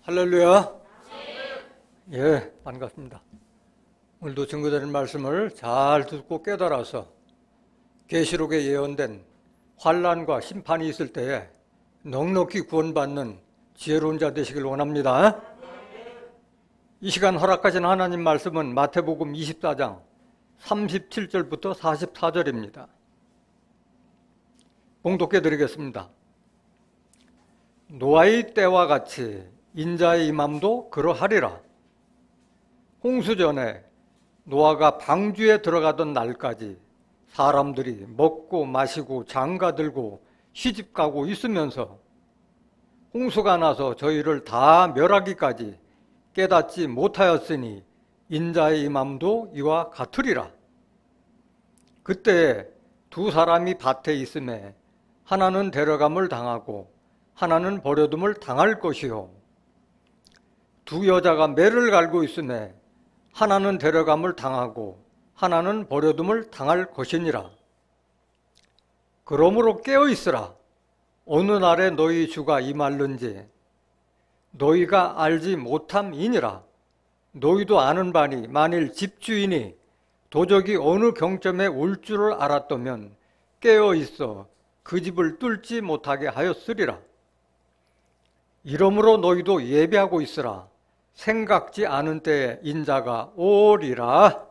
할렐루야. 예, 반갑습니다. 오늘도 증거드린 말씀을 잘 듣고 깨달아서 계시록에 예언된 환난과 심판이 있을 때에 넉넉히 구원받는 지혜로운 자 되시길 원합니다. 이 시간 허락하신 하나님 말씀은 마태복음 24장 37절부터 44절입니다. 봉독해 드리겠습니다. 노아의 때와 같이 인자의 임함도 그러하리라. 홍수 전에 노아가 방주에 들어가던 날까지 사람들이 먹고 마시고 장가들고 시집가고 있으면서 홍수가 나서 저희를 다 멸하기까지 깨닫지 못하였으니 인자의 임함도 이와 같으리라. 그때 두 사람이 밭에 있음에 하나는 데려감을 당하고 하나는 버려둠을 당할 것이요, 두 여자가 매를 갈고 있음에 하나는 데려감을 당하고 하나는 버려둠을 당할 것이니라. 그러므로 깨어있으라. 어느 날에 너희 주가 임할는지 너희가 알지 못함이니라. 너희도 아는 바니 만일 집주인이 도적이 어느 경점에 올 줄을 알았다면 깨어있어 그 집을 뚫지 못하게 하였으리라. 이러므로 너희도 예비하고 있으라. 생각지 않은 때에 인자가 오리라.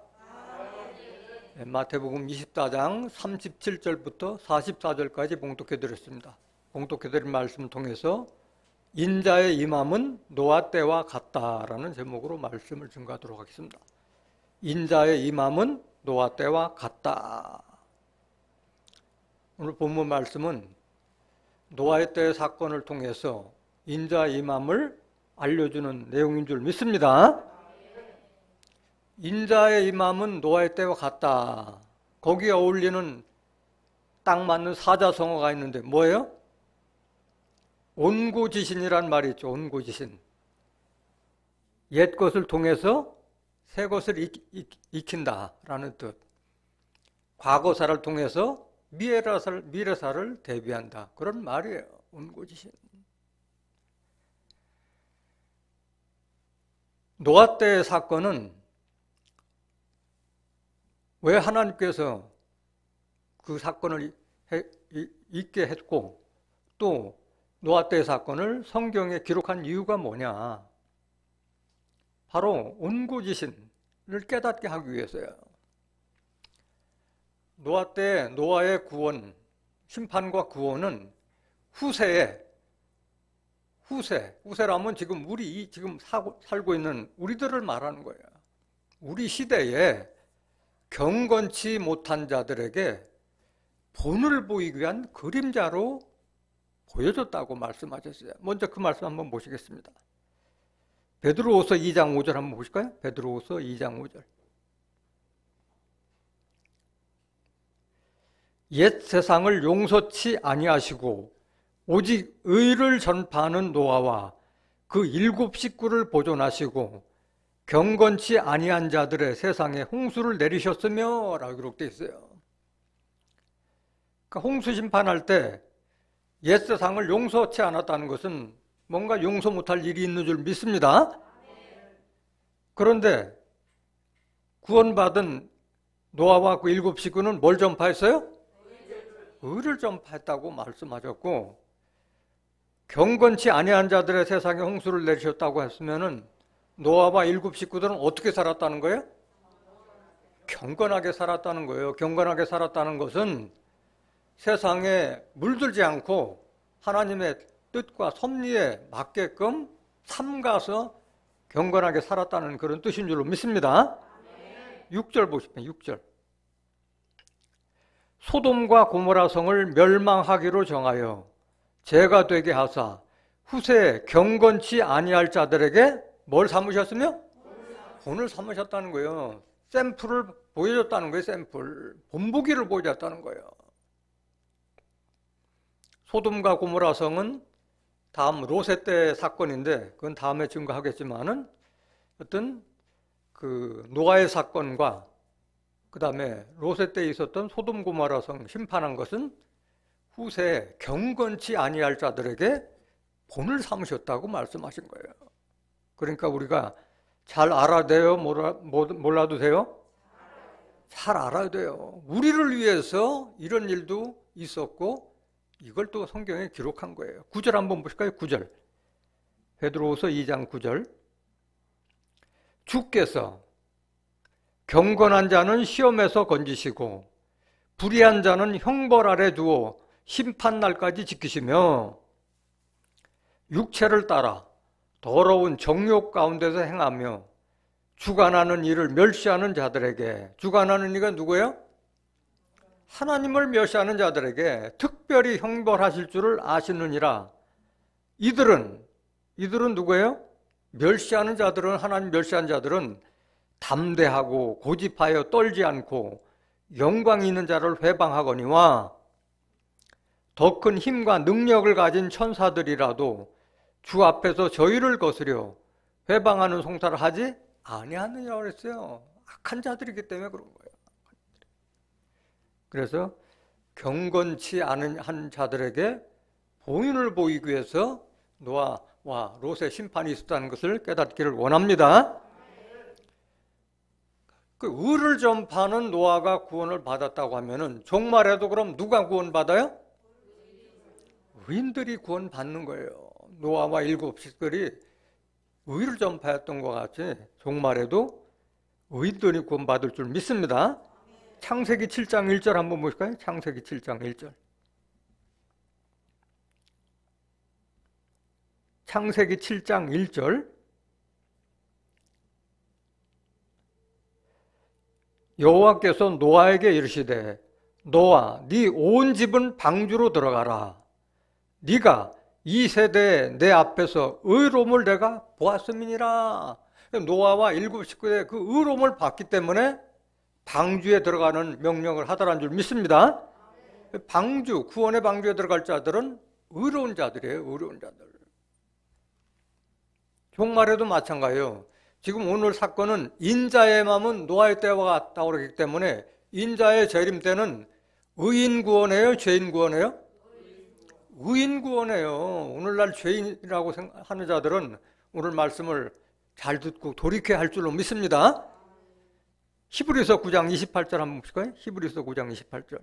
마태복음 24장 37절부터 44절까지 봉독해 드렸습니다. 봉독해 드린 말씀을 통해서 인자의 임함은 노아 때와 같다라는 제목으로 말씀을 증거하도록 하겠습니다. 인자의 임함은 노아 때와 같다. 오늘 본문 말씀은 노아의 때의 사건을 통해서 인자의 임함을 알려주는 내용인 줄 믿습니다. 인자의 임함은 노아의 때와 같다. 거기에 어울리는 딱 맞는 사자성어가 있는데 뭐예요? 온고지신이란 말이 있죠. 온고지신. 옛 것을 통해서 새 것을 익힌다라는 뜻. 과거사를 통해서 미래사를 대비한다. 그런 말이에요. 온고지신. 노아 때의 사건은 왜 하나님께서 그 사건을 있게 했고 또 노아 때의 사건을 성경에 기록한 이유가 뭐냐? 바로 온고지신을 깨닫게 하기 위해서요. 노아 때 노아의 구원, 심판과 구원은 후세라면 지금 지금 살고 있는 우리들을 말하는 거예요. 우리 시대에 경건치 못한 자들에게 본을 보이기 위한 그림자로 보여줬다고 말씀하셨어요. 먼저 그 말씀 한번 보시겠습니다. 베드로후서 2장 5절 한번 보실까요? 베드로후서 2장 5절. 옛 세상을 용서치 아니하시고 오직 의를 전파하는 노아와 그 7 식구를 보존하시고 경건치 아니한 자들의 세상에 홍수를 내리셨으며 라고 기록되어 있어요. 그러니까 홍수 심판할 때 옛 세상을 용서치 않았다는 것은 뭔가 용서 못할 일이 있는 줄 믿습니다. 그런데 구원받은 노아와 그 7 식구는 뭘 전파했어요? 의를 전파했다고 말씀하셨고, 경건치 아니한 자들의 세상에 홍수를 내리셨다고 했으면은 노아와 7 식구들은 어떻게 살았다는 거예요? 경건하게 살았다는 거예요. 경건하게 살았다는 것은 세상에 물들지 않고 하나님의 뜻과 섭리에 맞게끔 삼가서 경건하게 살았다는 그런 뜻인 줄로 믿습니다. 6절 보시면 6절. 소돔과 고모라 성을 멸망하기로 정하여 죄가 되게 하사 후세에 경건치 아니할 자들에게 뭘 삼으셨으며? 본을 삼으셨다는 거예요. 샘플을 보여줬다는 거예요. 샘플. 본보기를 보여줬다는 거예요. 소돔과 고모라 성은 다음 롯의 때 사건인데 그건 다음에 증거하겠지만은 어떤 그 노아의 사건과 그 다음에 롯의 때 있었던 소돔 고모라 성 심판한 것은 후세에 경건치 아니할 자들에게 본을 삼으셨다고 말씀하신 거예요. 그러니까 우리가 잘 알아야 돼요? 몰라도 돼요? 잘 알아야 돼요. 우리를 위해서 이런 일도 있었고 이걸 또 성경에 기록한 거예요. 9절 한번 보실까요? 9절. 베드로후서 2장 9절. 주께서 경건한 자는 시험에서 건지시고 불의한 자는 형벌 아래 두어 심판날까지 지키시며 육체를 따라 더러운 정욕 가운데서 행하며 주관하는 일을 멸시하는 자들에게, 주관하는 이가 누구예요? 하나님을 멸시하는 자들에게 특별히 형벌하실 줄을 아시느니라. 이들은 누구예요? 멸시하는 자들은, 하나님 멸시하는 자들은 담대하고 고집하여 떨지 않고 영광 있는 자를 회방하거니와 더 큰 힘과 능력을 가진 천사들이라도 주 앞에서 저희를 거스려 회방하는 송사를 하지 아니하느냐고 그랬어요. 악한 자들이기 때문에 그런 거예요. 그래서 경건치 않은 한 자들에게 보인을 보이기 위해서 노아와 롯의 심판이 있었다는 것을 깨닫기를 원합니다. 그 의를 전파하는 노아가 구원을 받았다고 하면은 종말에도 그럼 누가 구원받아요? 의인들이 구원받는 거예요. 노아와 7식구들이 의를 전파했던 것 같이 종말에도 의인들이 구원받을 줄 믿습니다. 창세기 7장 1절 한번 보실까요? 창세기 7장 1절. 창세기 7장 1절. 여호와께서 노아에게 이르시되 노아, 네 온 집은 방주로 들어가라. 네가 이 세대에 내 앞에서 의로움을 내가 보았음이니라. 노아와 7식구의 그 의로움을 봤기 때문에 방주에 들어가는 명령을 하더라는 줄 믿습니다. 방주, 구원의 방주에 들어갈 자들은 의로운 자들이에요. 의로운 자들. 종말에도 마찬가지예요. 지금 오늘 사건은 인자의 마음은 노아의 때와 같다고 그러기 때문에 인자의 재림 때는 의인 구원이에요? 죄인 구원이에요? 의인 구원이에요. 오늘날 죄인이라고 하는 자들은 오늘 말씀을 잘 듣고 돌이켜야 할 줄로 믿습니다. 히브리서 9장 28절 한번 보실까요? 히브리서 9장 28절.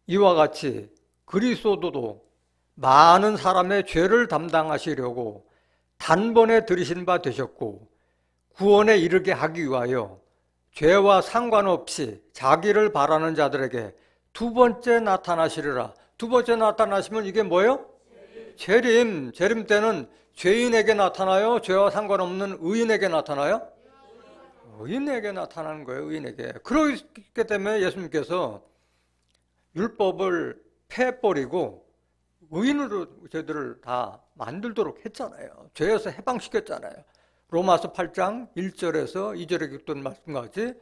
이와 같이 그리스도도 많은 사람의 죄를 담당하시려고 단번에 들이신 바 되셨고 구원에 이르게 하기 위하여 죄와 상관없이 자기를 바라는 자들에게 두 번째 나타나시리라. 두 번째 나타나시면 이게 뭐예요? 재림. 재림 때는 죄인에게 나타나요? 죄와 상관없는 의인에게 나타나요? 의인에게 나타나는 거예요. 의인에게. 그렇기 때문에 예수님께서 율법을 패버리고 의인으로 저희들을 다 만들도록 했잖아요. 죄에서 해방시켰잖아요. 로마서 8장 1절에서 2절에 기록된 말씀과 같이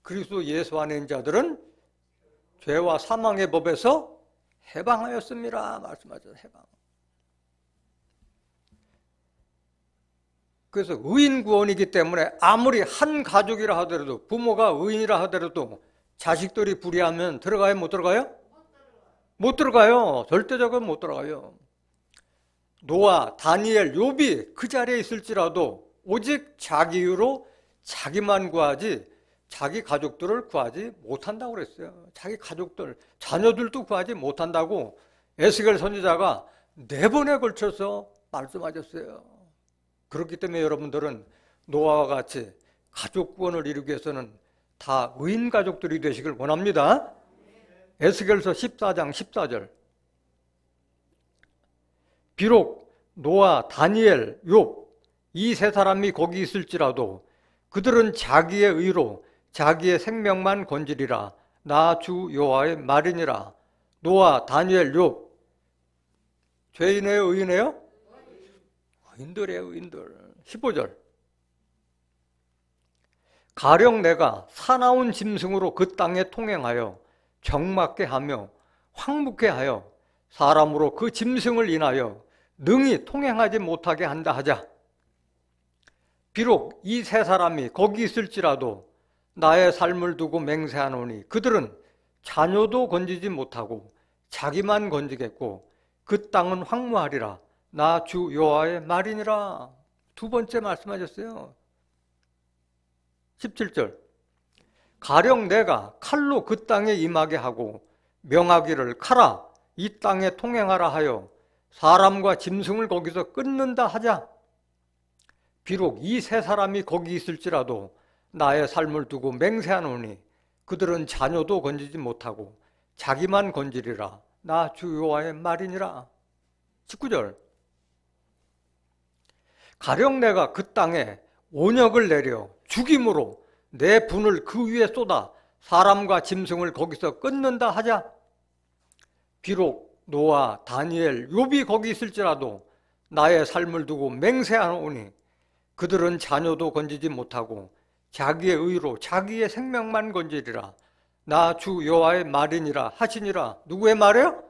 그리스도 예수 안에 있는 자들은 죄와 사망의 법에서 해방하였습니다. 말씀하죠. 해방. 그래서 의인 구원이기 때문에 아무리 한 가족이라 하더라도 부모가 의인이라 하더라도 자식들이 불의하면 들어가요? 못 들어가요? 못 들어가요. 절대적으로 못 들어가요. 노아, 다니엘, 욥이 그 자리에 있을지라도 오직 자기 이유로 자기만 구하지 자기 가족들을 구하지 못한다고 그랬어요. 자기 가족들, 자녀들도 구하지 못한다고 에스겔 선지자가 4번에 걸쳐서 말씀하셨어요. 그렇기 때문에 여러분들은 노아와 같이 가족 구원을 이루기 위해서는 다 의인 가족들이 되시길 원합니다. 에스겔서 14장 14절. 비록 노아, 다니엘, 욥 이 세 사람이 거기 있을지라도 그들은 자기의 의로 자기의 생명만 건지리라. 나 주 여호와의 말이니라. 노아, 다니엘, 욥 죄인이에요? 의인이에요? 의인들이에요. 의인들. 15절. 가령 내가 사나운 짐승으로 그 땅에 통행하여 적맞게 하며 황묵게 하여 사람으로 그 짐승을 인하여 능히 통행하지 못하게 한다 하자. 비록 이 세 사람이 거기 있을지라도 나의 삶을 두고 맹세하노니 그들은 자녀도 건지지 못하고 자기만 건지겠고 그 땅은 황무하리라. 나 주 여호와의 말이니라. 두 번째 말씀하셨어요. 17절. 가령 내가 칼로 그 땅에 임하게 하고 명하기를 가라 이 땅에 통행하라 하여 사람과 짐승을 거기서 끊는다 하자. 비록 이 세 사람이 거기 있을지라도 나의 삶을 두고 맹세하노니 그들은 자녀도 건지지 못하고 자기만 건지리라. 나 주 여호와의 말이니라. 19절. 가령 내가 그 땅에 온역을 내려 죽임으로 내 분을 그 위에 쏟아 사람과 짐승을 거기서 끊는다 하자. 비록 노아, 다니엘, 욥이 거기 있을지라도 나의 삶을 두고 맹세하노니 그들은 자녀도 건지지 못하고 자기의 의로 자기의 생명만 건지리라. 나 주 여호와의 말이니라 하시니라. 누구의 말이에요?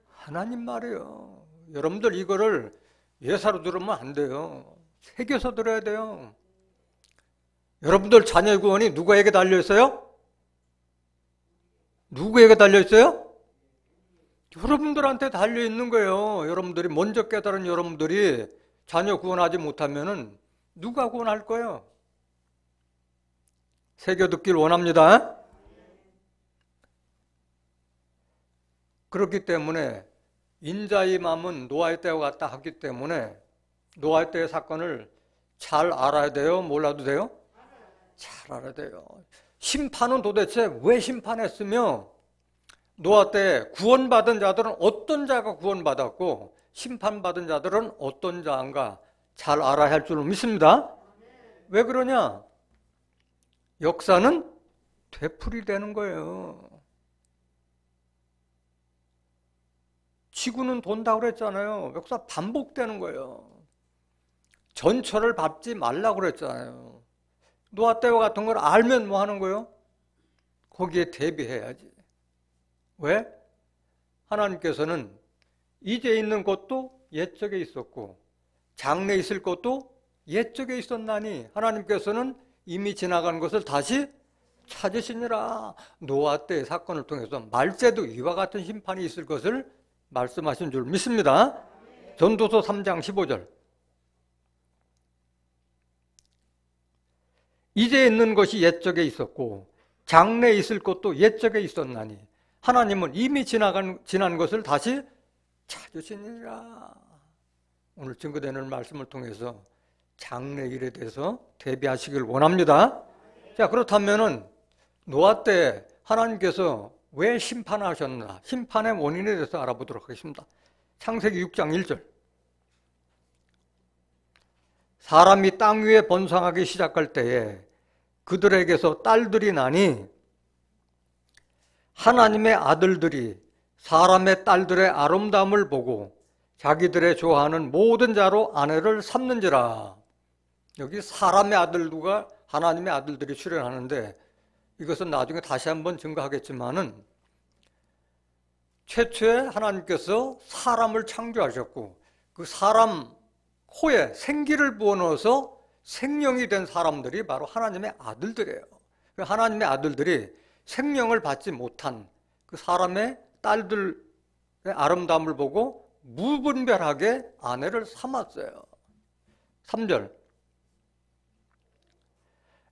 하나님 말이에요. 여러분들 이거를 예사로 들으면 안 돼요. 새겨서 들어야 돼요. 여러분들 자녀 구원이 누구에게 달려있어요? 누구에게 달려있어요? 여러분들한테 달려있는 거예요. 여러분들이 먼저 깨달은 여러분들이 자녀 구원하지 못하면 누가 구원할 거예요? 새겨 듣길 원합니다. 그렇기 때문에 인자의 마음은 노아의 때와 같다 하기 때문에 노아의 때의 사건을 잘 알아야 돼요? 몰라도 돼요? 잘 알아야 돼요. 심판은 도대체 왜 심판했으며 노아 때 구원받은 자들은 어떤 자가 구원받았고 심판받은 자들은 어떤 자인가 잘 알아야 할 줄 믿습니다. 왜 그러냐? 역사는 되풀이되는 거예요. 지구는 돈다고 그랬잖아요. 역사 반복되는 거예요. 전철을 밟지 말라고 그랬잖아요. 노아 때와 같은 걸 알면 뭐 하는 거예요? 거기에 대비해야지. 왜? 하나님께서는 이제 있는 것도 옛적에 있었고 장래에 있을 것도 옛적에 있었나니 하나님께서는 이미 지나간 것을 다시 찾으시니라. 노아 때의 사건을 통해서 말세도 이와 같은 심판이 있을 것을 말씀하신 줄 믿습니다. 전도서 3장 15절. 이제 있는 것이 옛적에 있었고 장래에 있을 것도 옛적에 있었나니 하나님은 이미 지난 것을 다시 찾으시니라. 오늘 증거되는 말씀을 통해서 장래 일에 대해서 대비하시길 원합니다. 자, 그렇다면은 노아 때 하나님께서 왜 심판하셨나? 심판의 원인에 대해서 알아보도록 하겠습니다. 창세기 6장 1절. 사람이 땅 위에 번성하기 시작할 때에 그들에게서 딸들이 나니 하나님의 아들들이 사람의 딸들의 아름다움을 보고 자기들의 좋아하는 모든 자로 아내를 삼는지라. 여기 사람의 아들들과 하나님의 아들들이 출연하는데 이것은 나중에 다시 한번 증거하겠지만은 최초에 하나님께서 사람을 창조하셨고 그 사람 코에 생기를 부어넣어서 생명이 된 사람들이 바로 하나님의 아들들이에요. 하나님의 아들들이 생명을 받지 못한 그 사람의 딸들의 아름다움을 보고 무분별하게 아내를 삼았어요. 3절.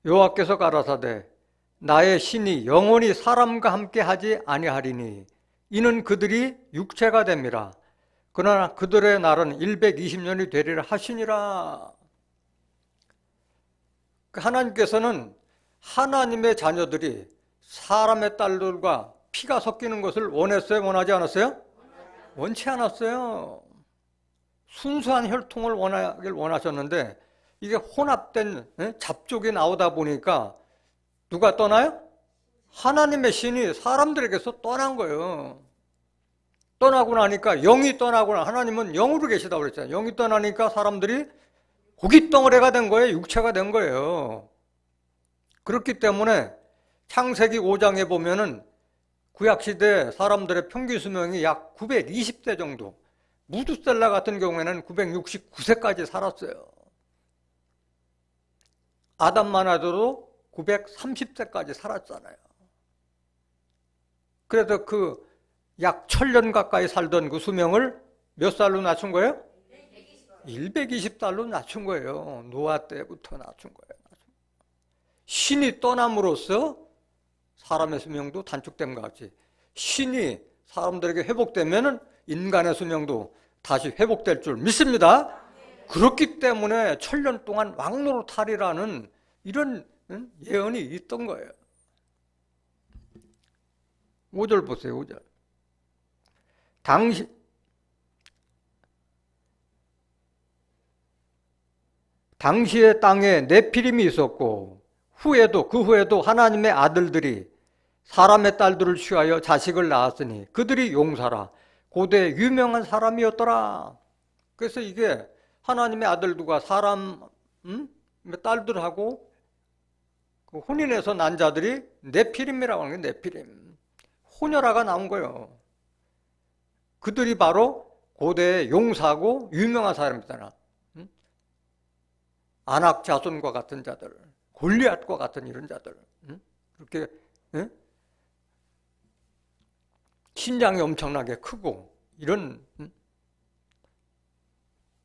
여호와께서 가라사대 나의 신이 영원히 사람과 함께 하지 아니하리니 이는 그들이 육체가 됨이라. 그러나 그들의 날은 120년이 되리라 하시니라. 하나님께서는 하나님의 자녀들이 사람의 딸들과 피가 섞이는 것을 원했어요? 원하지 않았어요? 원치 않았어요. 순수한 혈통을 원하길 원하셨는데 이게 혼합된 잡족이 나오다 보니까 누가 떠나요? 하나님의 신이 사람들에게서 떠난 거예요. 떠나고 나니까 영이 떠나구나. 하나님은 영으로 계시다고 그랬잖아요. 영이 떠나니까 사람들이 고깃덩어리가 된 거예요. 육체가 된 거예요. 그렇기 때문에 창세기 5장에 보면은 구약시대 사람들의 평균 수명이 약 920세 정도, 무두셀라 같은 경우에는 969세까지 살았어요. 아담만 하더라도 930세까지 살았잖아요. 그래서 그 약 1000년 가까이 살던 그 수명을 몇 살로 낮춘 거예요? 120달러 낮춘 거예요. 노아 때부터 낮춘 거예요. 신이 떠남으로써 사람의 수명도 단축된 것 같이 신이 사람들에게 회복되면 인간의 수명도 다시 회복될 줄 믿습니다. 그렇기 때문에 천년 동안 왕노릇하리라는 이런 예언이 있던 거예요. 5절 보세요. 5절. 당시의 땅에 네피림이 있었고 그 후에도 하나님의 아들들이 사람의 딸들을 취하여 자식을 낳았으니 그들이 용사라 고대 유명한 사람이었더라. 그래서 이게 하나님의 아들들과 사람의 딸들하고 그 혼인해서 난 자들이 네피림이라고 하는 게 네피림. 호녀라가 나온 거예요. 그들이 바로 고대의 용사고 유명한 사람이잖아. 아낙 자손과 같은 자들, 골리앗과 같은 이런 자들, 그렇게 신장이 엄청나게 크고 이런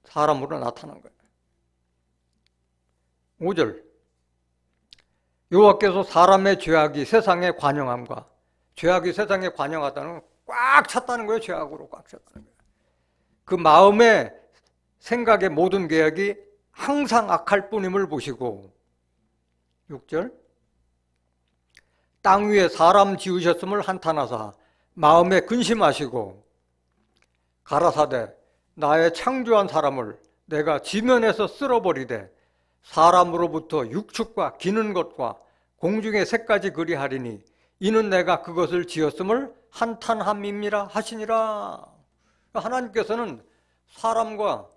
사람으로 나타난 거예요. 5절. 여호와께서 사람의 죄악이 세상에 관영함과 죄악이 세상에 관영하다는 건 꽉 찼다는 거예요. 죄악으로 꽉 찼다는 거예요. 그 마음의 생각의 모든 계획이 항상 악할 뿐임을 보시고 6절. 땅 위에 사람 지으셨음을 한탄하사 마음에 근심하시고 가라사대 나의 창조한 사람을 내가 지면에서 쓸어버리되 사람으로부터 육축과 기는 것과 공중의 새까지 그리하리니 이는 내가 그것을 지었음을 한탄함임이라 하시니라. 하나님께서는 사람과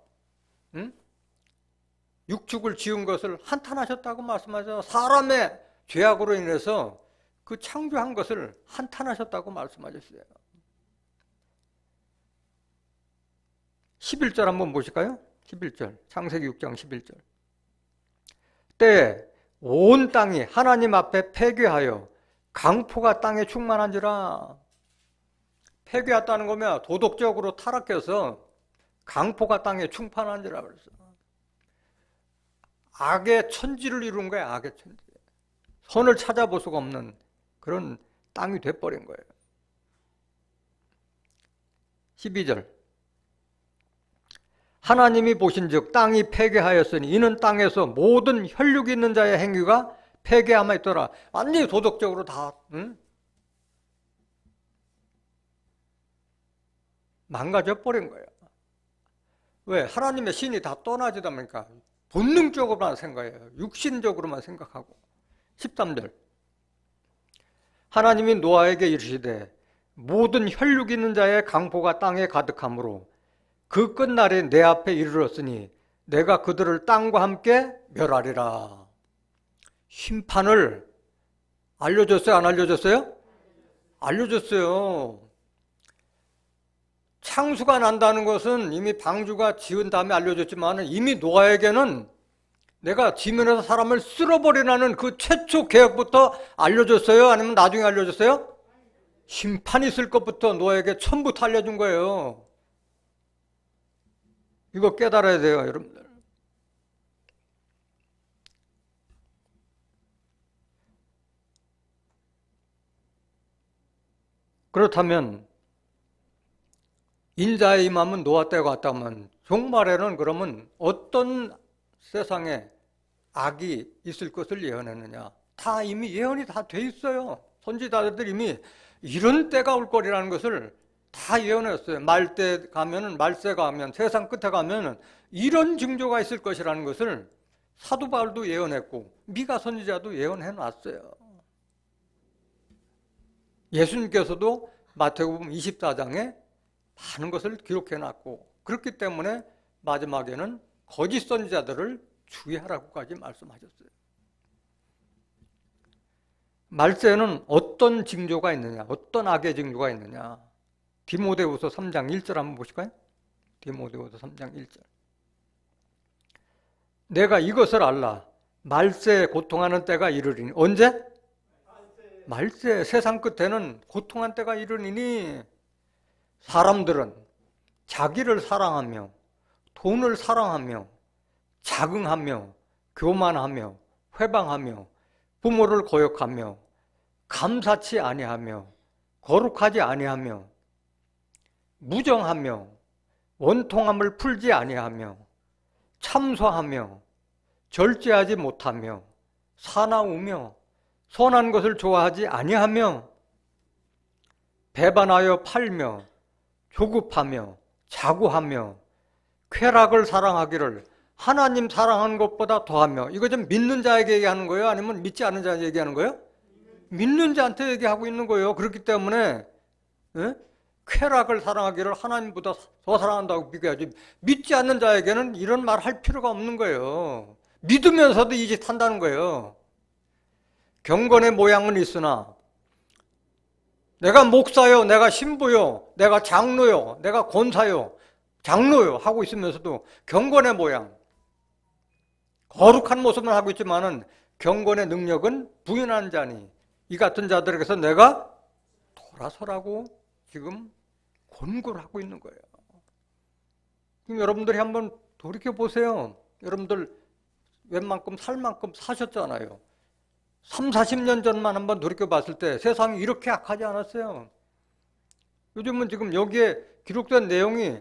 육축을 지은 것을 한탄하셨다고 말씀하죠. 사람의 죄악으로 인해서 그 창조한 것을 한탄하셨다고 말씀하셨어요. 11절 한번 보실까요? 11절 창세기 6장 11절. 때에 온 땅이 하나님 앞에 폐괴하여 강포가 땅에 충만한지라. 폐괴했다는 거면 도덕적으로 타락해서 강포가 땅에 충만한지라 그랬어. 악의 천지를 이룬 거야. 악의 천지. 선을 찾아볼 수가 없는 그런 땅이 돼버린 거예요. 12절. 하나님이 보신즉 땅이 폐괴하였으니 이는 땅에서 모든 혈육이 있는 자의 행위가 폐괴함에 있더라. 완전히 도덕적으로 다 망가져 버린 거예요. 왜? 하나님의 신이 다 떠나지다 보니까 본능적으로만 생각해요. 육신적으로만 생각하고. 13절. 하나님이 노아에게 이르시되 모든 혈육 있는 자의 강포가 땅에 가득하므로 그 끝날에 내 앞에 이르렀으니 내가 그들을 땅과 함께 멸하리라. 심판을 알려줬어요? 안 알려줬어요? 알려줬어요. 창수가 난다는 것은 이미 방주가 지은 다음에 알려줬지만 이미 노아에게는 내가 지면에서 사람을 쓸어버리라는 그 최초 계획부터 알려줬어요? 아니면 나중에 알려줬어요? 심판이 있을 것부터 노아에게 처음부터 알려준 거예요. 이거 깨달아야 돼요, 여러분들. 그렇다면 인자의 임함은 노아 때가 왔다면 종말에는 그러면 어떤 세상에 악이 있을 것을 예언했느냐? 다 이미 예언이 다 돼 있어요. 선지자들이 이미 이런 때가 올 거리라는 것을 다 예언했어요. 말세 가면 세상 끝에 가면 이런 징조가 있을 것이라는 것을 사도 바울도 예언했고 미가 선지자도 예언해 놨어요. 예수님께서도 마태복음 24장에 많은 것을 기록해 놨고 그렇기 때문에 마지막에는 거짓 선지자들을 주의하라고까지 말씀하셨어요. 말세에는 어떤 징조가 있느냐? 어떤 악의 징조가 있느냐? 디모데후서 3장 1절 한번 보실까요? 디모데후서 3장 1절. 내가 이것을 알라. 말세에 고통하는 때가 이르리니. 언제? 말세. 세상 끝에는 고통한 때가 이르리니 사람들은 자기를 사랑하며 돈을 사랑하며 자긍하며 교만하며 회방하며 부모를 거역하며 감사치 아니하며 거룩하지 아니하며 무정하며 원통함을 풀지 아니하며 참소하며 절제하지 못하며 사나우며 선한 것을 좋아하지 아니하며 배반하여 팔며 조급하며 자고하며 쾌락을 사랑하기를 하나님 사랑하는 것보다 더하며. 이거 좀 믿는 자에게 얘기하는 거예요? 아니면 믿지 않는 자에게 얘기하는 거예요? 믿는 자한테 얘기하고 있는 거예요. 그렇기 때문에 쾌락을 사랑하기를 하나님보다 더 사랑한다고 비교하지, 믿지 않는 자에게는 이런 말 할 필요가 없는 거예요. 믿으면서도 이 짓 한다는 거예요. 경건의 모양은 있으나 내가 목사요, 내가 신부요, 내가 장로요, 내가 권사요, 장로요 하고 있으면서도 경건의 모양, 거룩한 모습을 하고 있지만은 경건의 능력은 부인한 자니 이 같은 자들에게서 내가 돌아서라고 지금 권고를 하고 있는 거예요. 그럼 여러분들이 한번 돌이켜 보세요. 여러분들 웬만큼 살 만큼 사셨잖아요. 3, 40년 전만 한번 돌이켜 봤을 때 세상이 이렇게 악하지 않았어요. 요즘은 지금 여기에 기록된 내용이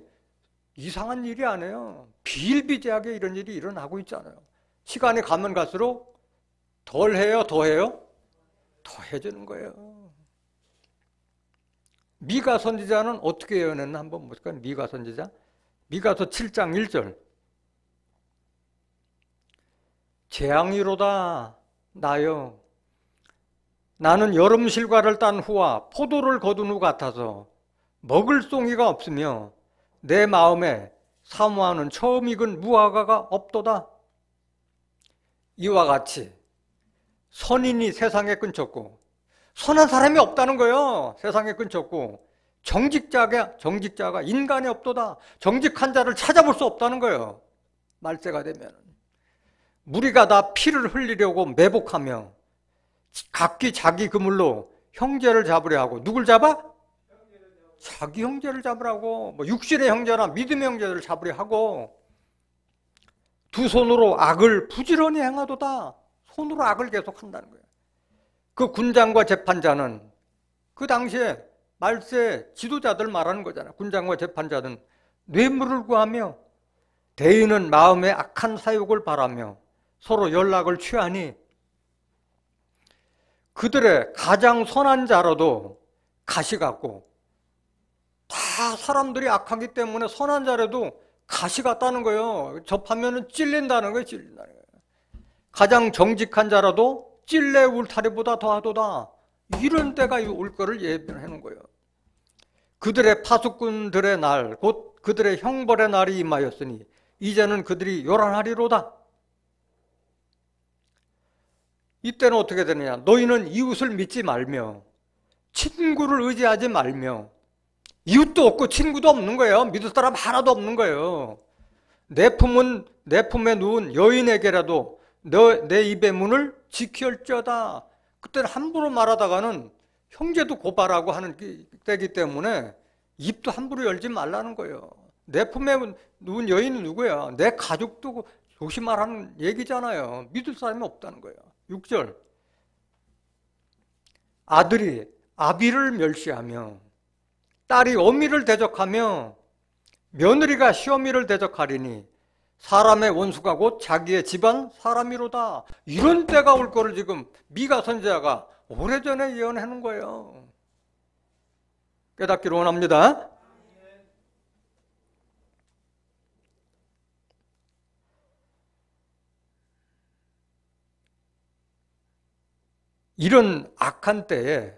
이상한 일이 아니에요. 비일비재하게 이런 일이 일어나고 있잖아요. 시간이 가면 갈수록 덜 해요, 더 해요? 더해지는 거예요. 미가 선지자는 어떻게 예언했나 한번 볼까요? 미가 선지자. 미가서 7장 1절. 재앙이로다 나여 나는 여름 실과를 딴 후와 포도를 거둔 후 같아서 먹을 송이가 없으며 내 마음에 사모하는 처음 익은 무화과가 없도다. 이와 같이 선인이 세상에 끊쳤고 선한 사람이 없다는 거예요. 세상에 끊쳤고 정직자가 인간이 없도다. 정직한 자를 찾아볼 수 없다는 거예요. 말세가 되면 무리가 다 피를 흘리려고 매복하며 각기 자기 그물로 형제를 잡으려 하고. 누굴 잡아? 자기 형제를 잡으라고. 육신의 형제나 믿음의 형제를 잡으려 하고 두 손으로 악을 부지런히 행하도다. 손으로 악을 계속 한다는 거예요. 그 군장과 재판자는 그 당시에 말세 지도자들 말하는 거잖아요. 군장과 재판자는 뇌물을 구하며 대인은 마음에 악한 사욕을 바라며 서로 연락을 취하니 그들의 가장 선한 자라도 가시 같고, 다 사람들이 악하기 때문에 선한 자라도 가시 같다는 거예요. 접하면 찔린다는 거예요. 찔린다는 거예요. 가장 정직한 자라도 찔레 울타리보다 더하도다. 이런 때가 올 거를 예언해 놓은 거예요. 그들의 파수꾼들의 날, 곧 그들의 형벌의 날이 임하였으니 이제는 그들이 요란하리로다. 이때는 어떻게 되느냐? 너희는 이웃을 믿지 말며 친구를 의지하지 말며. 이웃도 없고 친구도 없는 거예요. 믿을 사람 하나도 없는 거예요. 내 품에 누운 여인에게라도 내 입의 문을 지킬지어다. 그때는 함부로 말하다가는 형제도 고발하고 하는 때이기 때문에 입도 함부로 열지 말라는 거예요. 내 품에 누운 여인은 누구야? 내 가족도 조심하라는 얘기잖아요. 믿을 사람이 없다는 거예요. 6절. 아들이 아비를 멸시하며 딸이 어미를 대적하며 며느리가 시어미를 대적하리니 사람의 원수가 곧 자기의 집안 사람이로다. 이런 때가 올 거를 지금 미가 선지자가 오래전에 예언해 놓은 거예요. 깨닫기를 원합니다. 이런 악한 때에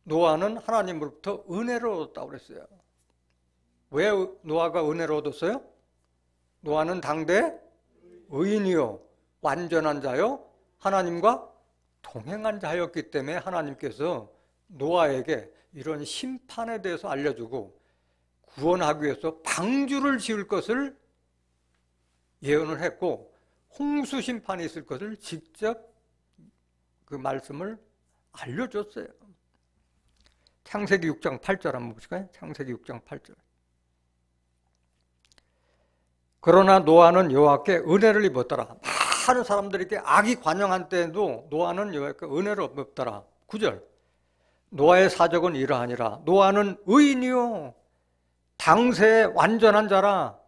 노아는 하나님으로부터 은혜를 얻었다고 그랬어요. 왜 노아가 은혜를 얻었어요? 노아는 당대 의인이요 완전한 자요 하나님과 동행한 자였기 때문에 하나님께서 노아에게 이런 심판에 대해서 알려주고 구원하기 위해서 방주를 지을 것을 예언을 했고 홍수 심판이 있을 것을 직접 그 말씀을 알려줬어요. 창세기 6장 8절 한번 보실까요? 창세기 6장 8절. 그러나 노아는 여호와께 은혜를 입었더라. 많은 사람들에게 악이 관영한 때에도 노아는 여호와께 은혜를 입었더라. 9절. 노아의 사적은 이러하니라. 노아는 의인이요 당세의 완전한 자라.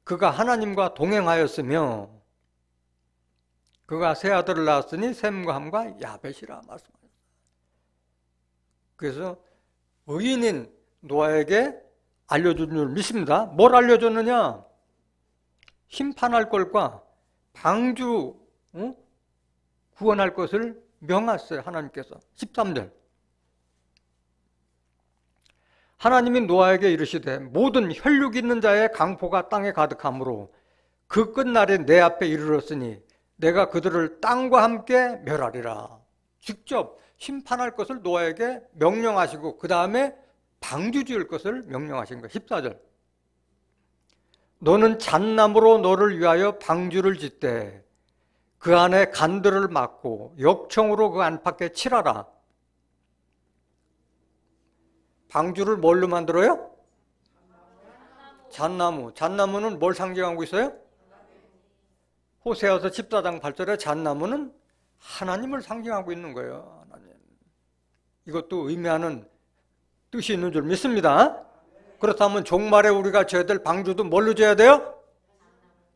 그가 하나님과 동행하였으며 그가 세 아들을 낳았으니 셈과 함과 야벳이라 말씀하셨어요. 그래서 의인인 노아에게 알려준 줄 믿습니다. 뭘 알려줬느냐? 심판할 것과 방주 구원할 것을 명하셨어요. 하나님께서. 13절. 하나님이 노아에게 이르시되 모든 혈육 있는 자의 강포가 땅에 가득하므로 그 끝날에 내 앞에 이르렀으니 내가 그들을 땅과 함께 멸하리라. 직접 심판할 것을 노아에게 명령하시고 그 다음에 방주 지을 것을 명령하신 거예요. 14절. 너는 잣나무로 너를 위하여 방주를 짓되 그 안에 간들을 막고 역청으로 그 안팎에 칠하라. 방주를 뭘로 만들어요? 잣나무. 잣나무는 뭘 상징하고 있어요? 호세아서 14장 8절에 잣나무는 하나님을 상징하고 있는 거예요. 하나님. 이것도 의미하는 뜻이 있는 줄 믿습니다. 그렇다면 종말에 우리가 져야 될 방주도 뭘로 져야 돼요?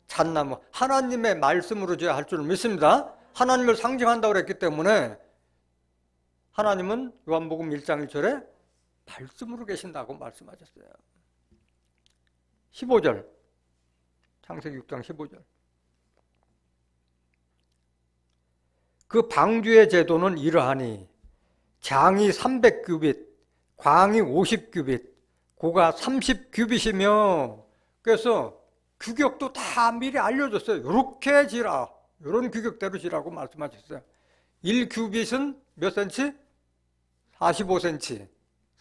잣나무. 하나님의 말씀으로 져야 할 줄 믿습니다. 하나님을 상징한다고 그랬기 때문에 하나님은 요한복음 1장 1절에 말씀으로 계신다고 말씀하셨어요. 15절. 창세기 6장 15절. 그 방주의 제도는 이러하니 장이 300규빗, 광이 50규빗, 고가 30규빗이며 그래서 규격도 다 미리 알려줬어요. 이렇게 지라. 이런 규격대로 지라고 말씀하셨어요. 1규빗은 몇 센치? 45cm.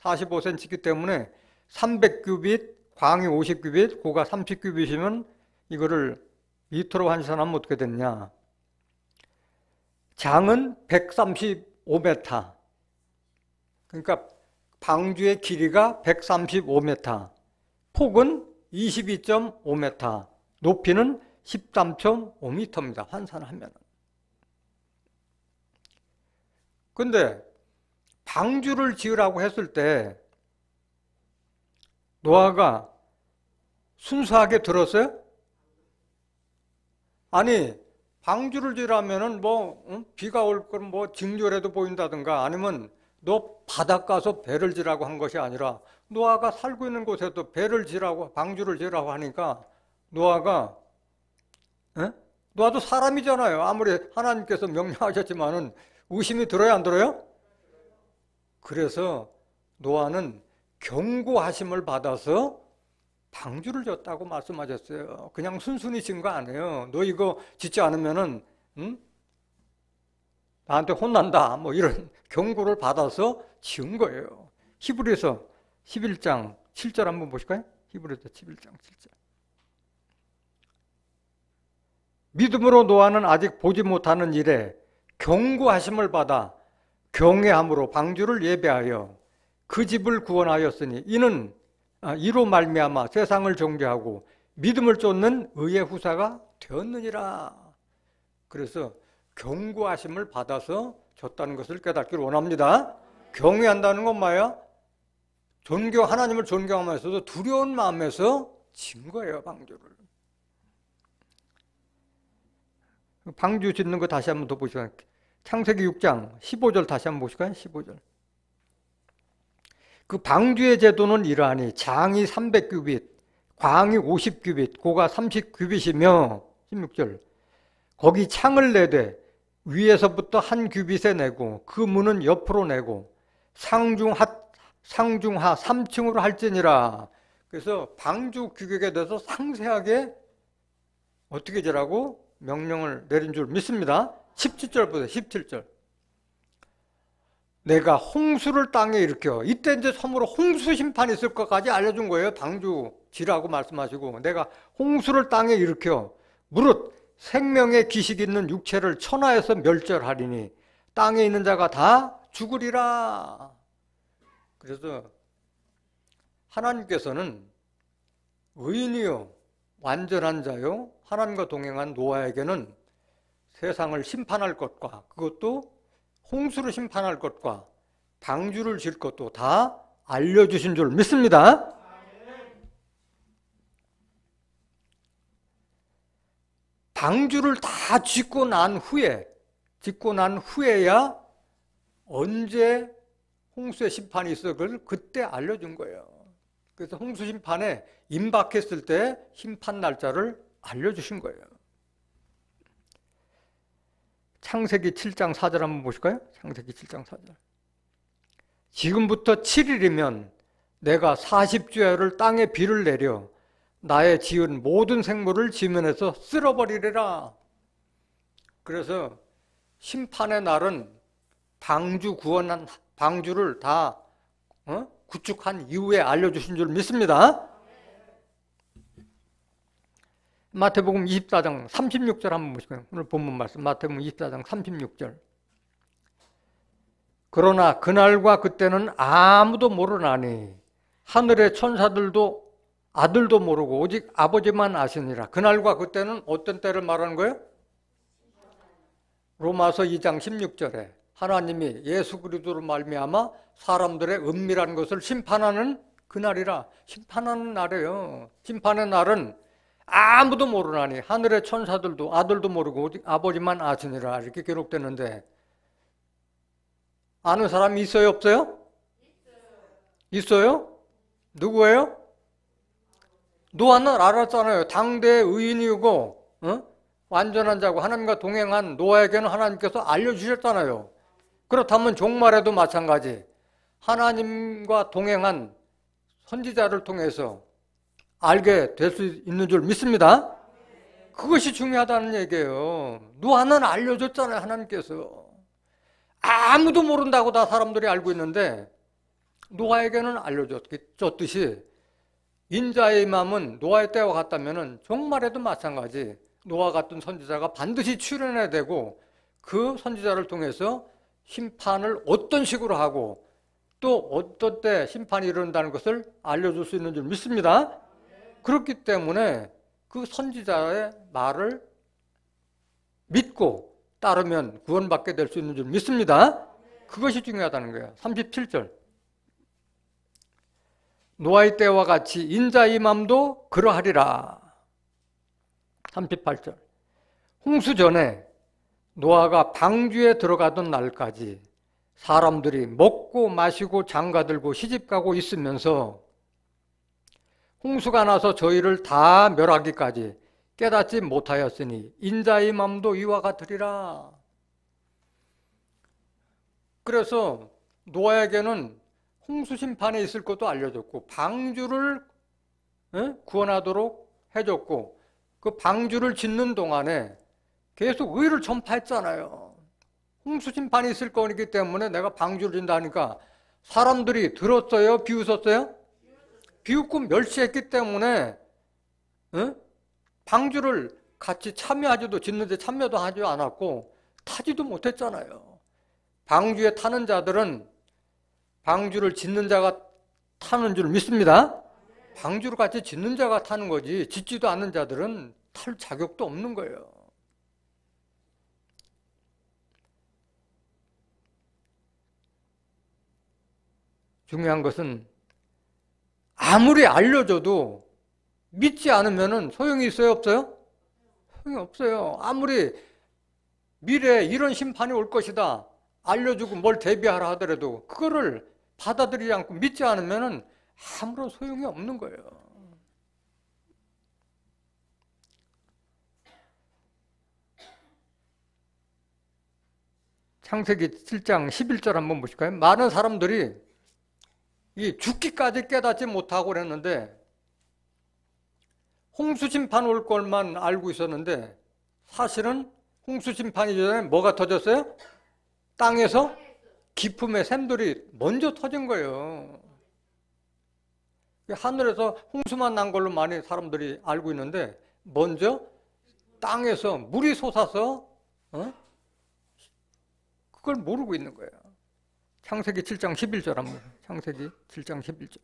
45cm이기 때문에 300규빗, 광이 50규빗, 고가 30규빗이면 이거를 미터로 환산하면 어떻게 됐냐? 장은 135m. 그러니까 방주의 길이가 135m, 폭은 22.5m, 높이는 13.5m입니다. 환산하면. 근데 방주를 지으라고 했을 때 노아가 순수하게 들었어요? 아니, 방주를 지으라면은 비가 올 거면 징조라도 보인다든가 아니면 너 바닷가서 배를 지라고 한 것이 아니라 노아가 살고 있는 곳에도 배를 지라고 방주를 지으라고 하니까 노아도 사람이잖아요. 아무리 하나님께서 명령하셨지만은 의심이 들어요, 안 들어요? 그래서 노아는 경고하심을 받아서 방주를 졌다고 말씀하셨어요. 그냥 순순히 진 거 아니에요. 너 이거 짓지 않으면은 나한테 혼난다. 이런 경고를 받아서 지은 거예요. 히브리서 11장 7절 한번 보실까요? 히브리서 11장 7절. 믿음으로 노아는 아직 보지 못하는 일에 경고하심을 받아 경외함으로 방주를 예배하여 그 집을 구원하였으니 이로 말미암아 세상을 정죄하고 믿음을 쫓는 의의 후사가 되었느니라. 그래서 경고하심을 받아서 졌다는 것을 깨닫기를 원합니다. 경외한다는 건 뭐예요? 하나님을 존경하면서도 두려운 마음에서 진 거예요, 방주를. 방주 짓는 거 다시 한번 더 보시죠. 창세기 6장 15절 다시 한번 보실까요? 15절. 그 방주의 제도는 이러하니 장이 300규빗, 광이 50규빗, 고가 30규빗이며 16절. 거기 창을 내되 위에서부터 한 규빗에 내고 그 문은 옆으로 내고 상중하 3층으로 할지니라. 그래서 방주 규격에 대해서 상세하게 어떻게 지라고 명령을 내린 줄 믿습니다. 17절 보세요. 17절. 내가 홍수를 땅에 일으켜. 이때 이제 처음으로 홍수 심판이 있을 것까지 알려준 거예요. 방주 지라고 말씀하시고 내가 홍수를 땅에 일으켜 무릇 생명의 기식 있는 육체를 천하에서 멸절하리니 땅에 있는 자가 다 죽으리라. 그래서 하나님께서는 의인이요 완전한 자요 하나님과 동행한 노아에게는 세상을 심판할 것과 그것도 홍수로 심판할 것과 방주를 질 것도 다 알려주신 줄 믿습니다. 방주를 다 짓고 난 후에야 언제 홍수의 심판이 있어 그걸 그때 알려준 거예요. 그래서 홍수 심판에 임박했을 때 심판 날짜를 알려주신 거예요. 창세기 7장 4절 한번 보실까요? 창세기 7장 4절. 지금부터 7일이면 내가 40주야를 땅에 비를 내려 나의 지은 모든 생물을 지면에서 쓸어버리리라. 그래서 심판의 날은 방주를 다 구축한 이후에 알려주신 줄 믿습니다. 마태복음 24장 36절 한번 보실까요? 오늘 본문 말씀 마태복음 24장 36절. 그러나 그날과 그때는 아무도 모르나니 하늘의 천사들도 아들도 모르고 오직 아버지만 아시니라. 그날과 그때는 어떤 때를 말하는 거예요? 로마서 2장 16절에 하나님이 예수 그리스도로 말미암아 사람들의 은밀한 것을 심판하는 그날이라. 심판하는 날이에요. 심판의 날은 아무도 모르나니 하늘의 천사들도 아들도 모르고 오직 아버지만 아시니라. 이렇게 기록되는데 아는 사람이 있어요? 없어요? 있어요? 누구예요? 노아는 알았잖아요. 당대 의인이고 완전한 자고 하나님과 동행한 노아에게는 하나님께서 알려주셨잖아요. 그렇다면 종말에도 마찬가지. 하나님과 동행한 선지자를 통해서 알게 될 수 있는 줄 믿습니다. 그것이 중요하다는 얘기예요. 노아는 알려줬잖아요. 하나님께서. 아무도 모른다고 다 사람들이 알고 있는데 노아에게는 알려줬듯이 인자의 마음은 노아의 때와 같다면 종말에도 마찬가지. 노아 같은 선지자가 반드시 출현해야 되고 그 선지자를 통해서 심판을 어떤 식으로 하고 또 어떤 때 심판이 일어난다는 것을 알려줄 수 있는 줄 믿습니다. 그렇기 때문에 그 선지자의 말을 믿고 따르면 구원받게 될 수 있는 줄 믿습니다. 그것이 중요하다는 거예요. 37절. 노아의 때와 같이 인자의 맘도 그러하리라. 38절. 홍수 전에 노아가 방주에 들어가던 날까지 사람들이 먹고 마시고 장가들고 시집가고 있으면서 홍수가 나서 저희를 다 멸하기까지 깨닫지 못하였으니 인자의 맘도 이와 같으리라. 그래서 노아에게는 홍수 심판에 있을 것도 알려줬고 방주를 구원하도록 해줬고 그 방주를 짓는 동안에 계속 의를 전파했잖아요. 홍수 심판이 있을 거기 때문에 내가 방주를 짓다니까 사람들이 들었어요? 비웃었어요? 비웃고 멸시했기 때문에 방주를 같이 짓는데 참여도 하지 않았고 타지도 못했잖아요. 방주에 타는 자들은 방주를 짓는 자가 타는 줄 믿습니다. 방주를 같이 짓는 자가 타는 거지 짓지도 않는 자들은 탈 자격도 없는 거예요. 중요한 것은 아무리 알려줘도 믿지 않으면 소용이 있어요? 없어요? 소용이 없어요. 아무리 미래에 이런 심판이 올 것이다 알려주고 뭘 대비하라 하더라도 그거를 받아들이지 않고 믿지 않으면 아무런 소용이 없는 거예요. 창세기 7장 11절 한번 보실까요? 많은 사람들이 이 죽기까지 깨닫지 못하고 그랬는데 홍수 심판 올 것만 알고 있었는데 사실은 홍수 심판이 전에 뭐가 터졌어요? 땅에서 기품의 샘들이 먼저 터진 거예요. 하늘에서 홍수만 난 걸로 많이 사람들이 알고 있는데 먼저 땅에서 물이 솟아서 그걸 모르고 있는 거예요. 창세기 7장 11절 한번. 창세기 7장 11절.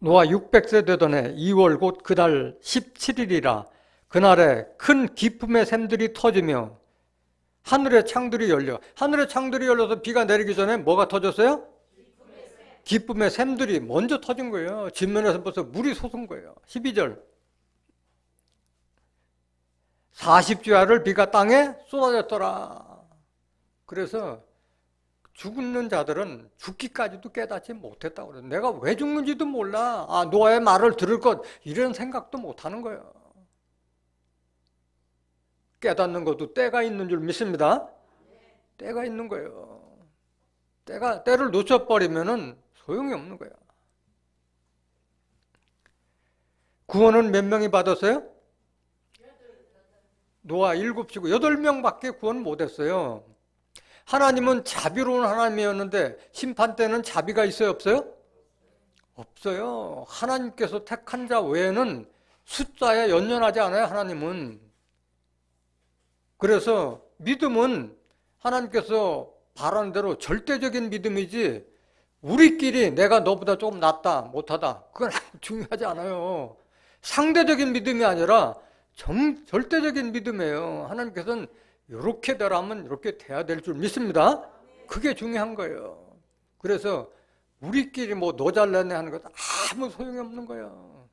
노아 600세 되던 해 2월 곧 그달 17일이라 그날에 큰 기쁨의 샘들이 터지며 하늘의 창들이 열려. 하늘의 창들이 열려서 비가 내리기 전에 뭐가 터졌어요? 기쁨의 샘들이 먼저 터진 거예요. 진면에서 벌써 물이 솟은 거예요. 12절 40주야를 비가 땅에 쏟아졌더라. 그래서 죽는 자들은 죽기까지도 깨닫지 못했다고 그래요. 내가 왜 죽는지도 몰라. 노아의 말을 들을 것, 이런 생각도 못하는 거예요. 깨닫는 것도 때가 있는 줄 믿습니다. 때가 있는 거예요. 때를 놓쳐버리면은 소용이 없는 거예요. 구원은 몇 명이 받았어요? 노아 7이고 8명밖에 구원 못했어요. 하나님은 자비로운 하나님이었는데 심판 때는 자비가 있어요, 없어요? 없어요. 하나님께서 택한 자 외에는 숫자에 연연하지 않아요, 하나님은. 그래서 믿음은 하나님께서 바라는 대로 절대적인 믿음이지 우리끼리 내가 너보다 조금 낫다, 못하다, 그건 중요하지 않아요. 상대적인 믿음이 아니라 절대적인 믿음이에요. 하나님께서는 이렇게 되라면 이렇게 돼야 될 줄 믿습니다. 그게 중요한 거예요. 그래서 우리끼리 뭐 너 잘났네 하는 것도 아무 소용이 없는 거예요.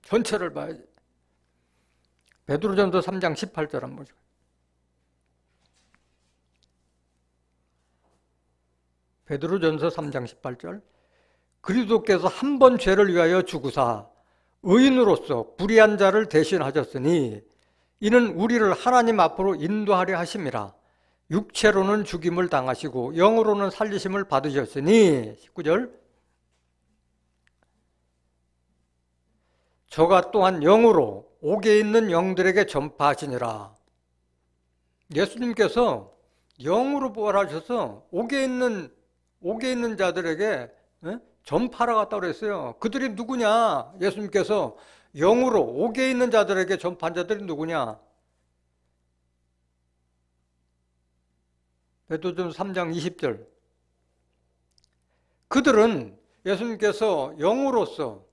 전체를 봐야지. 베드로전서 3장 18절 한번 보시고. 베드로전서 3장 18절. 그리스도께서 한 번 죄를 위하여 죽으사 의인으로서 불의한 자를 대신하셨으니 이는 우리를 하나님 앞으로 인도하려 하심이라. 육체로는 죽임을 당하시고 영으로는 살리심을 받으셨으니 19절. 저가 또한 영으로 옥에 있는 영들에게 전파하시니라. 예수님께서 영으로 부활하셔서 옥에 있는 자들에게 전파하러 갔다고 그랬어요. 그들이 누구냐? 예수님께서 영으로 옥에 있는 자들에게 전파한 자들이 누구냐? 베드로전서 3장 20절. 그들은 예수님께서 영으로서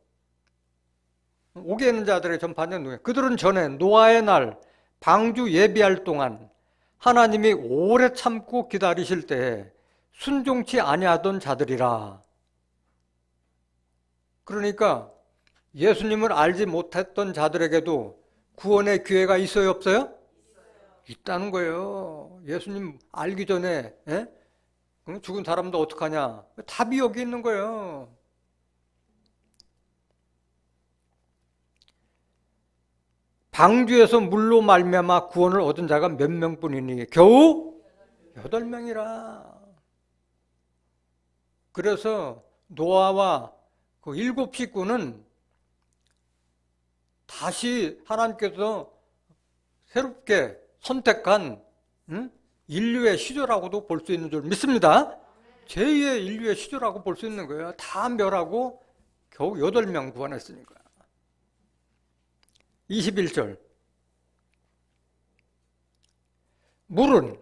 옥에 있는 자들에게 전파한 자는 누구냐? 그들은 전에 노아의 날 방주 예비할 동안 하나님이 오래 참고 기다리실 때에 순종치 아니하던 자들이라. 그러니까 예수님을 알지 못했던 자들에게도 구원의 기회가 있어요, 없어요? 있다는 거예요. 예수님 알기 전에 죽은 사람도 어떡하냐? 답이 여기 있는 거예요. 방주에서 물로 말미암아 구원을 얻은 자가 몇 명뿐이니 겨우 8명이라. 그래서 노아와 그 7 식구는 다시 하나님께서 새롭게 선택한 인류의 시조라고도 볼 수 있는 줄 믿습니다. 제2의 인류의 시조라고 볼 수 있는 거예요. 다 멸하고 겨우 8명 구원했으니까. 21절. 물은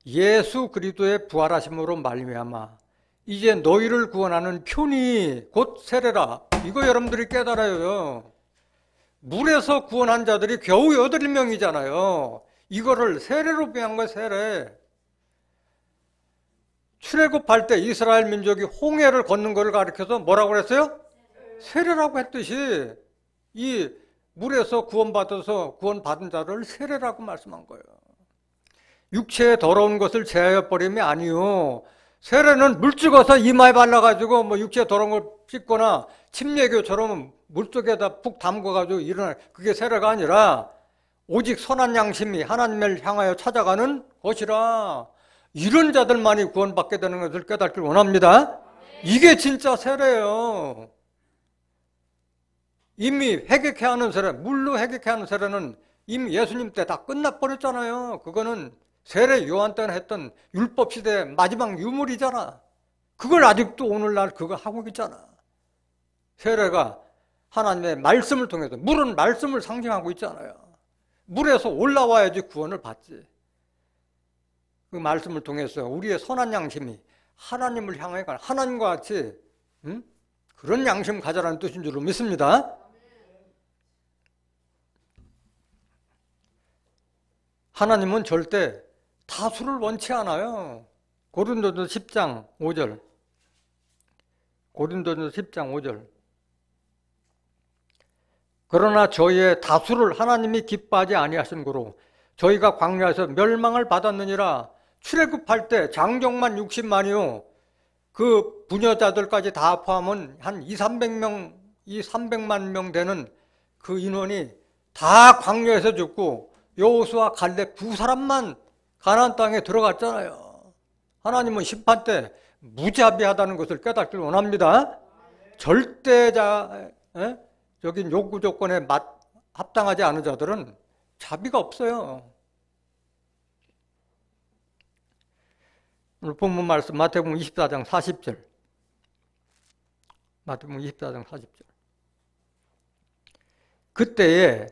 예수 그리스도의 부활하심으로 말미암아 이제 너희를 구원하는 표니 곧 세례라. 이거 여러분들이 깨달아요. 물에서 구원한 자들이 겨우 8명이잖아요. 이거를 세례로 배운 거예요, 세례. 출애굽할 때 이스라엘 민족이 홍해를 걷는 것을 가리켜서 뭐라고 그랬어요? 세례라고 했듯이 이 물에서 구원받은 자를 세례라고 말씀한 거예요. 육체의 더러운 것을 제하여 버림이 아니요. 세례는 물 찍어서 이마에 발라가지고 뭐 육체의 더러운 걸 씻거나 침례교처럼 물속에다 푹 담궈가지고 일어나, 그게 세례가 아니라 오직 선한 양심이 하나님을 향하여 찾아가는 것이라. 이런 자들만이 구원받게 되는 것을 깨닫길 원합니다. 이게 진짜 세례예요. 이미 회개케 하는 세례, 물로 회개케 하는 세례는 이미 예수님 때 다 끝나버렸잖아요. 그거는 세례 요한 때는 했던 율법 시대의 마지막 유물이잖아. 그걸 아직도 오늘날 그거 하고 있잖아. 세례가 하나님의 말씀을 통해서, 물은 말씀을 상징하고 있잖아요. 물에서 올라와야지 구원을 받지. 그 말씀을 통해서 우리의 선한 양심이 하나님을 향해 가는, 하나님과 같이 그런 양심 가져라는 뜻인 줄로 믿습니다. 하나님은 절대 다수를 원치 않아요. 고린도전서 10장 5절. 고린도전서 10장 5절. 그러나 저희의 다수를 하나님이 기뻐하지 아니하신 고로 저희가 광야에서 멸망을 받았느니라. 출애굽할 때 장정만 60만이요. 그 부녀자들까지 다 포함은 한 200만 명 되는 그 인원이 다 광야에서 죽고 여호수아 갈렙 두 사람만 가나안 땅에 들어갔잖아요. 하나님은 심판 때 무자비하다는 것을 깨닫길 원합니다. 절대적인 요구 조건에 합당하지 않은 자들은 자비가 없어요. 오늘 본문 말씀 마태복음 24장 40절. 마태복음 24장 40절. 그때에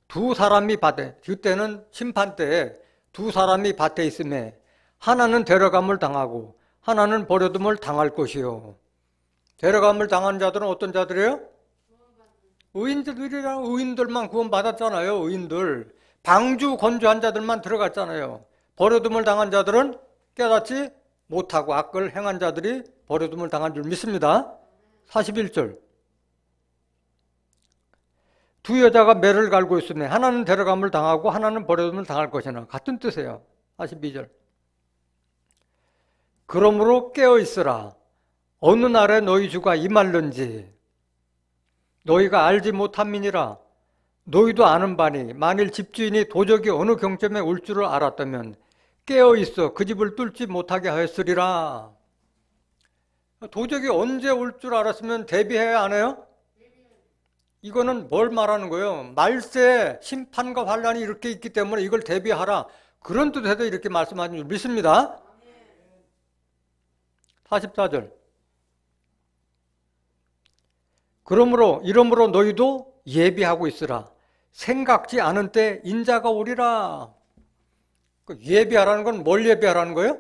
두 사람이 그때는 심판 때에 두 사람이 밭에 있음에 하나는 데려감을 당하고 하나는 버려둠을 당할 것이요. 데려감을 당한 자들은 어떤 자들이에요? 의인들이랑 의인들만 구원받았잖아요. 의인들. 방주 건조한 자들만 들어갔잖아요. 버려둠을 당한 자들은 깨닫지 못하고 악을 행한 자들이 버려둠을 당한 줄 믿습니다. 41절. 두 여자가 매를 갈고 있으면 하나는 데려감을 당하고 하나는 버려둠을 당할 것이나 같은 뜻이에요. 42절. 그러므로 깨어있으라. 어느 날에 너희 주가 임할는지 너희가 알지 못함이니라. 너희도 아는 바니 만일 집주인이 도적이 어느 경점에 올 줄을 알았다면 깨어있어 그 집을 뚫지 못하게 하였으리라. 도적이 언제 올 줄 알았으면 대비해야 안 해요? 이거는 뭘 말하는 거예요? 말세 심판과 환란이 이렇게 있기 때문에 이걸 대비하라. 그런 뜻에서 이렇게 말씀하신 줄 믿습니다. 44절. 이러므로 너희도 예비하고 있으라. 생각지 않은 때 인자가 오리라. 예비하라는 건 뭘 예비하라는 거예요?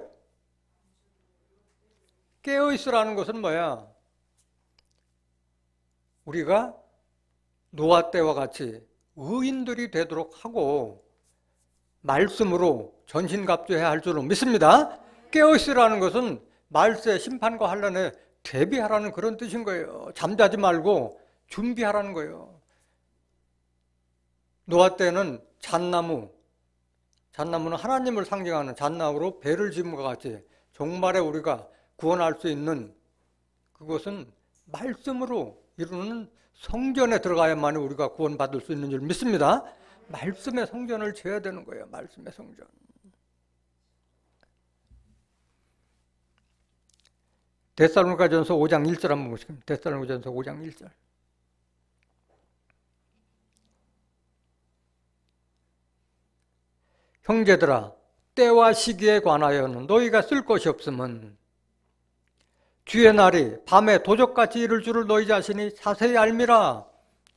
깨어있으라는 것은 뭐야? 우리가 노아 때와 같이 의인들이 되도록 하고 말씀으로 전신갑주해야 할 줄로 믿습니다. 깨어있으라는 것은 말세 심판과 환란에 대비하라는 그런 뜻인 거예요. 잠자지 말고 준비하라는 거예요. 노아 때는 잣나무는 하나님을 상징하는 잣나무로 배를 지음과 같이 종말에 우리가 구원할 수 있는 그것은 말씀으로 이루는 성전에 들어가야만 우리가 구원받을 수 있는 줄 믿습니다. 말씀의 성전을 지어야 되는 거예요. 말씀의 성전. 데살로니가전서 5장 1절 한번 보시겠습니다. 데살로니가전서 5장 1절. 형제들아 때와 시기에 관하여는 너희가 쓸 것이 없음은 주의 날이 밤에 도적같이 이를 줄을 너희 자신이 자세히 알미라.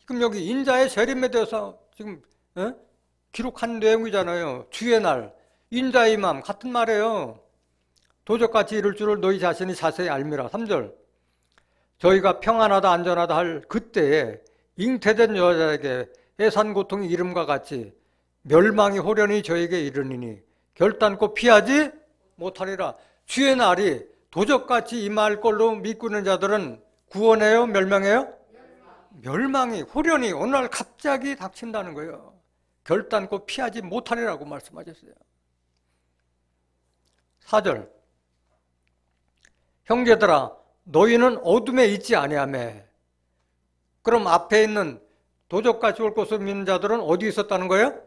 지금 여기 인자의 재림에 대해서 지금 기록한 내용이잖아요. 주의 날, 인자의 임함 같은 말이에요. 도적같이 이를 줄을 너희 자신이 자세히 알미라. 3절. 저희가 평안하다 안전하다 할 그때에 잉태된 여자에게 해산 고통이 이름과 같이 멸망이 호련히 저에게 이르니니 결단코 피하지 못하리라. 주의 날이 도적같이 임할 걸로 믿고 있는 자들은 구원해요? 멸망해요? 멸망이 호련히 어느 날 갑자기 닥친다는 거예요. 결단코 피하지 못하리라고 말씀하셨어요. 4절. 형제들아 너희는 어둠에 있지 아니하며. 그럼 앞에 있는 도적같이 올 것을 믿는 자들은 어디 있었다는 거예요?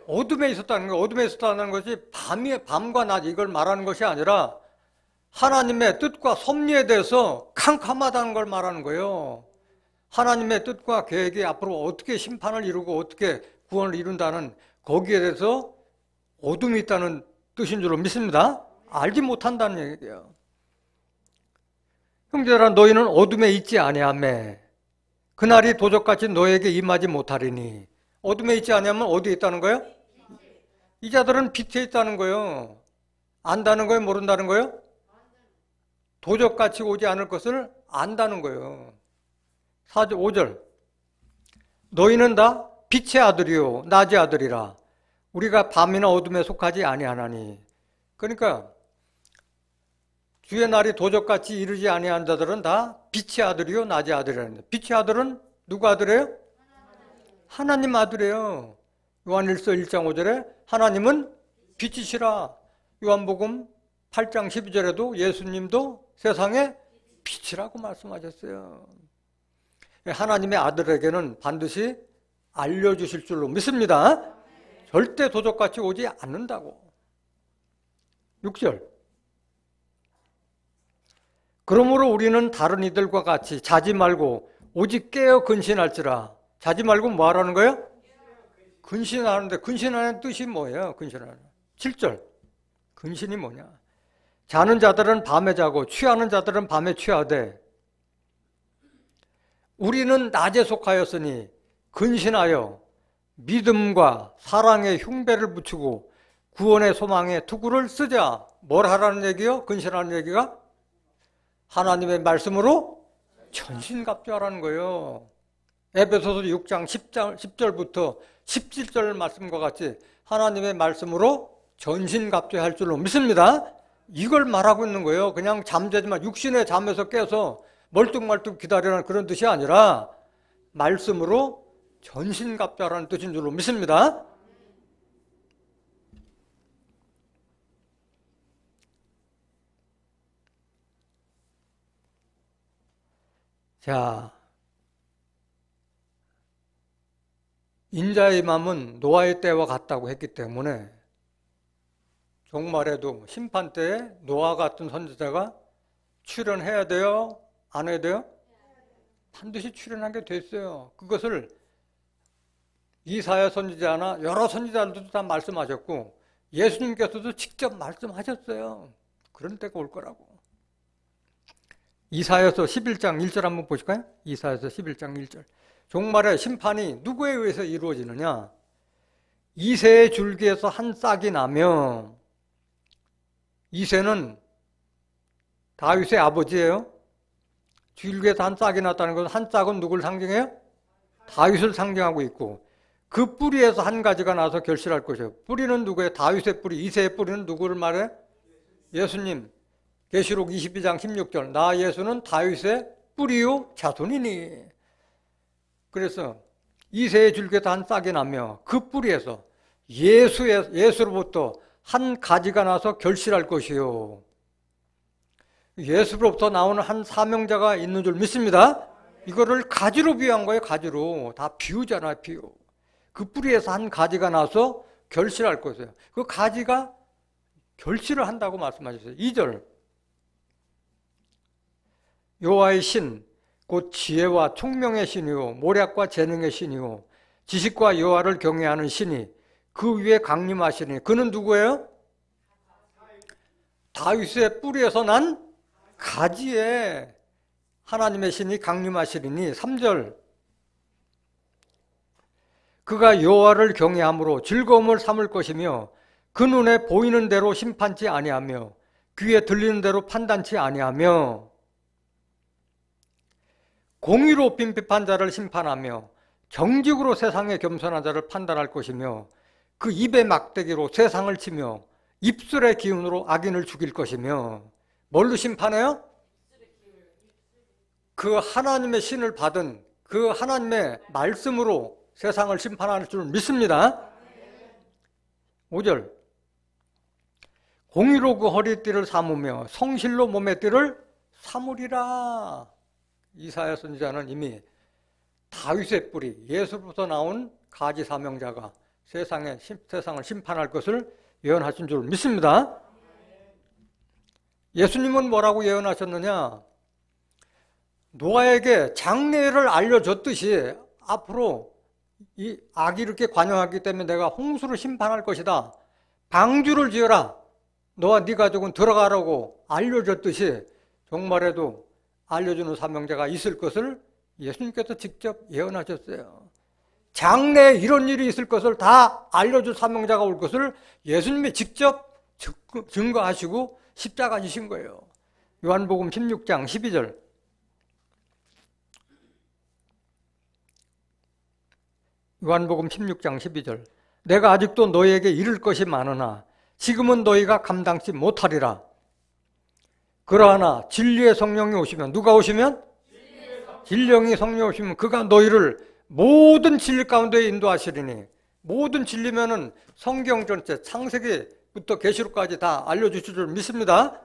어둠에 있었다는 거예요. 어둠에 있었다는 것이 밤과 낮 이걸 말하는 것이 아니라 하나님의 뜻과 섭리에 대해서 캄캄하다는 걸 말하는 거예요. 하나님의 뜻과 계획이 앞으로 어떻게 심판을 이루고 어떻게 구원을 이룬다는 거기에 대해서 어둠이 있다는 뜻인 줄로 믿습니다. 알지 못한다는 얘기예요. 형제들아 너희는 어둠에 있지 아니하며 그날이 도적같이 너에게 임하지 못하리니. 어둠에 있지 아니하면 어디에 있다는 거예요? 이 자들은 빛에 있다는 거예요. 안다는 거예요? 모른다는 거예요? 도적같이 오지 않을 것을 안다는 거예요. 4절, 5절. 너희는 다 빛의 아들이요 낮의 아들이라. 우리가 밤이나 어둠에 속하지 아니하나니. 그러니까 주의 날이 도적같이 이르지 아니한 자들은 다 빛의 아들이요 낮의 아들이라는데, 빛의 아들은 누구 아들이에요? 하나님 아들이에요. 요한일서 1장 5절에 하나님은 빛이시라. 요한복음 8장 12절에도 예수님도 세상의 빛이라고 말씀하셨어요. 하나님의 아들에게는 반드시 알려주실 줄로 믿습니다. 절대 도적같이 오지 않는다고. 6절. 그러므로 우리는 다른 이들과 같이 자지 말고 오직 깨어 근신할지라. 자지 말고 뭐 하라는 거예요? 근신하는데, 근신하는 뜻이 뭐예요? 근신하는. 7절. 근신이 뭐냐? 자는 자들은 밤에 자고 취하는 자들은 밤에 취하되 우리는 낮에 속하였으니 근신하여 믿음과 사랑의 흉배를 붙이고 구원의 소망에 투구를 쓰자. 뭘 하라는 얘기요? 근신하는 얘기가? 하나님의 말씀으로 전신갑주하라는 거예요. 에베소서 6장 10절부터 17절 말씀과 같이 하나님의 말씀으로 전신갑주할 줄로 믿습니다. 이걸 말하고 있는 거예요. 그냥 잠자지만 육신의 잠에서 깨서 멀뚱멀뚱 기다리라는 그런 뜻이 아니라 말씀으로 전신갑주하라는 뜻인 줄로 믿습니다. 자, 인자의 맘은 노아의 때와 같다고 했기 때문에 종말에도 심판 때에 노아 같은 선지자가 출현해야 돼요? 안 해야 돼요? 반드시 출현하게 됐어요. 그것을 이사야 선지자나 여러 선지자들도 다 말씀하셨고 예수님께서도 직접 말씀하셨어요. 그런 때가 올 거라고. 이사야서 11장 1절 한번 보실까요? 이사야서 11장 1절. 종말의 심판이 누구에 의해서 이루어지느냐? 이새의 줄기에서 한 싹이 나며, 이새는 다윗의 아버지예요. 줄기에서 한 싹이 났다는 것은 한 싹은 누굴 상징해요? 다윗을 상징하고 있고 그 뿌리에서 한 가지가 나서 결실할 것이에요. 뿌리는 누구예요? 다윗의 뿌리. 이새의 뿌리는 누구를 말해? 예수님. 계시록 22장 16절. 나 예수는 다윗의 뿌리요 자손이니. 그래서 이새의 줄기에서 한 싹이 나며 그 뿌리에서 예수로부터 한 가지가 나서 결실할 것이요. 예수로부터 나오는 한 사명자가 있는 줄 믿습니다. 이거를 가지로 비유한 거예요. 가지로. 다 비유잖아요. 비유. 그 뿌리에서 한 가지가 나서 결실할 것이에요. 그 가지가 결실을 한다고 말씀하셨어요. 2절. 여호와의 신, 곧 지혜와 총명의 신이요 모략과 재능의 신이요 지식과 여호와를 경외하는 신이 그 위에 강림하시니. 그는 누구예요? 다윗의 뿌리에서 난 가지에 하나님의 신이 강림하시리니. 3절. 그가 여호와를 경외함으로 즐거움을 삼을 것이며 그 눈에 보이는 대로 심판치 아니하며 귀에 들리는 대로 판단치 아니하며 공의로 빈핍한 자를 심판하며 정직으로 세상의 겸손한 자를 판단할 것이며 그 입의 막대기로 세상을 치며 입술의 기운으로 악인을 죽일 것이며. 뭘로 심판해요? 그 하나님의 신을 받은 그 하나님의 말씀으로 세상을 심판할 줄 믿습니다. 5절. 공의로 그 허리띠를 삼으며 성실로 몸의 띠를 삼으리라. 이사야 선지자는 이미 다윗의 뿌리, 예수로부터 나온 가지 사명자가 세상을 심판할 것을 예언하신 줄 믿습니다. 예수님은 뭐라고 예언하셨느냐? 노아에게 장래를 알려줬듯이 앞으로 이 악이 이렇게 관영하기 때문에 내가 홍수를 심판할 것이다. 방주를 지어라. 너와 네 가족은 들어가라고 알려줬듯이 종말에도 알려주는 사명자가 있을 것을 예수님께서 직접 예언하셨어요. 장래에 이런 일이 있을 것을 다 알려줄 사명자가 올 것을 예수님이 직접 증거하시고 십자가 지신 거예요. 요한복음 16장 12절. 요한복음 16장 12절. 내가 아직도 너희에게 이를 것이 많으나 지금은 너희가 감당치 못하리라. 그러나 진리의 성령이 오시면, 누가 오시면? 진령이 성령이 오시면 그가 너희를 모든 진리 가운데 인도하시리니. 모든 진리면은 성경 전체 창세기부터 계시록까지 다 알려주실 줄 믿습니다.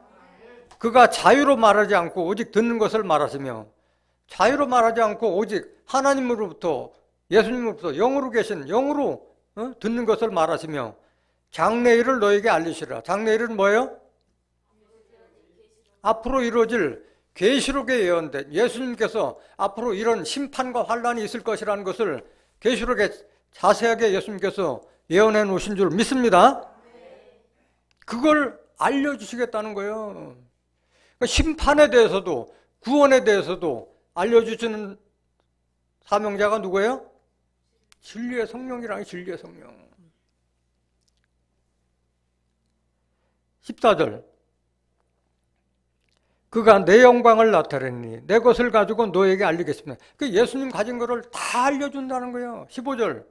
그가 자유로 말하지 않고 오직 듣는 것을 말하시며, 자유로 말하지 않고 오직 하나님으로부터, 예수님으로부터 영으로 계신 영으로 듣는 것을 말하시며 장래일을 너에게 알리시라. 장래일은 뭐예요? 앞으로 이루어질 계시록에 예언된, 예수님께서 앞으로 이런 심판과 환란이 있을 것이라는 것을 계시록에 자세하게 예수님께서 예언해 놓으신 줄 믿습니다. 그걸 알려주시겠다는 거예요. 심판에 대해서도 구원에 대해서도 알려주시는 사명자가 누구예요? 진리의 성령이라는, 진리의 성령. 14절. 그가 내 영광을 나타내니 내 것을 가지고 너에게 알리겠습니다. 그 예수님 가진 거를 다 알려준다는 거예요. 15절.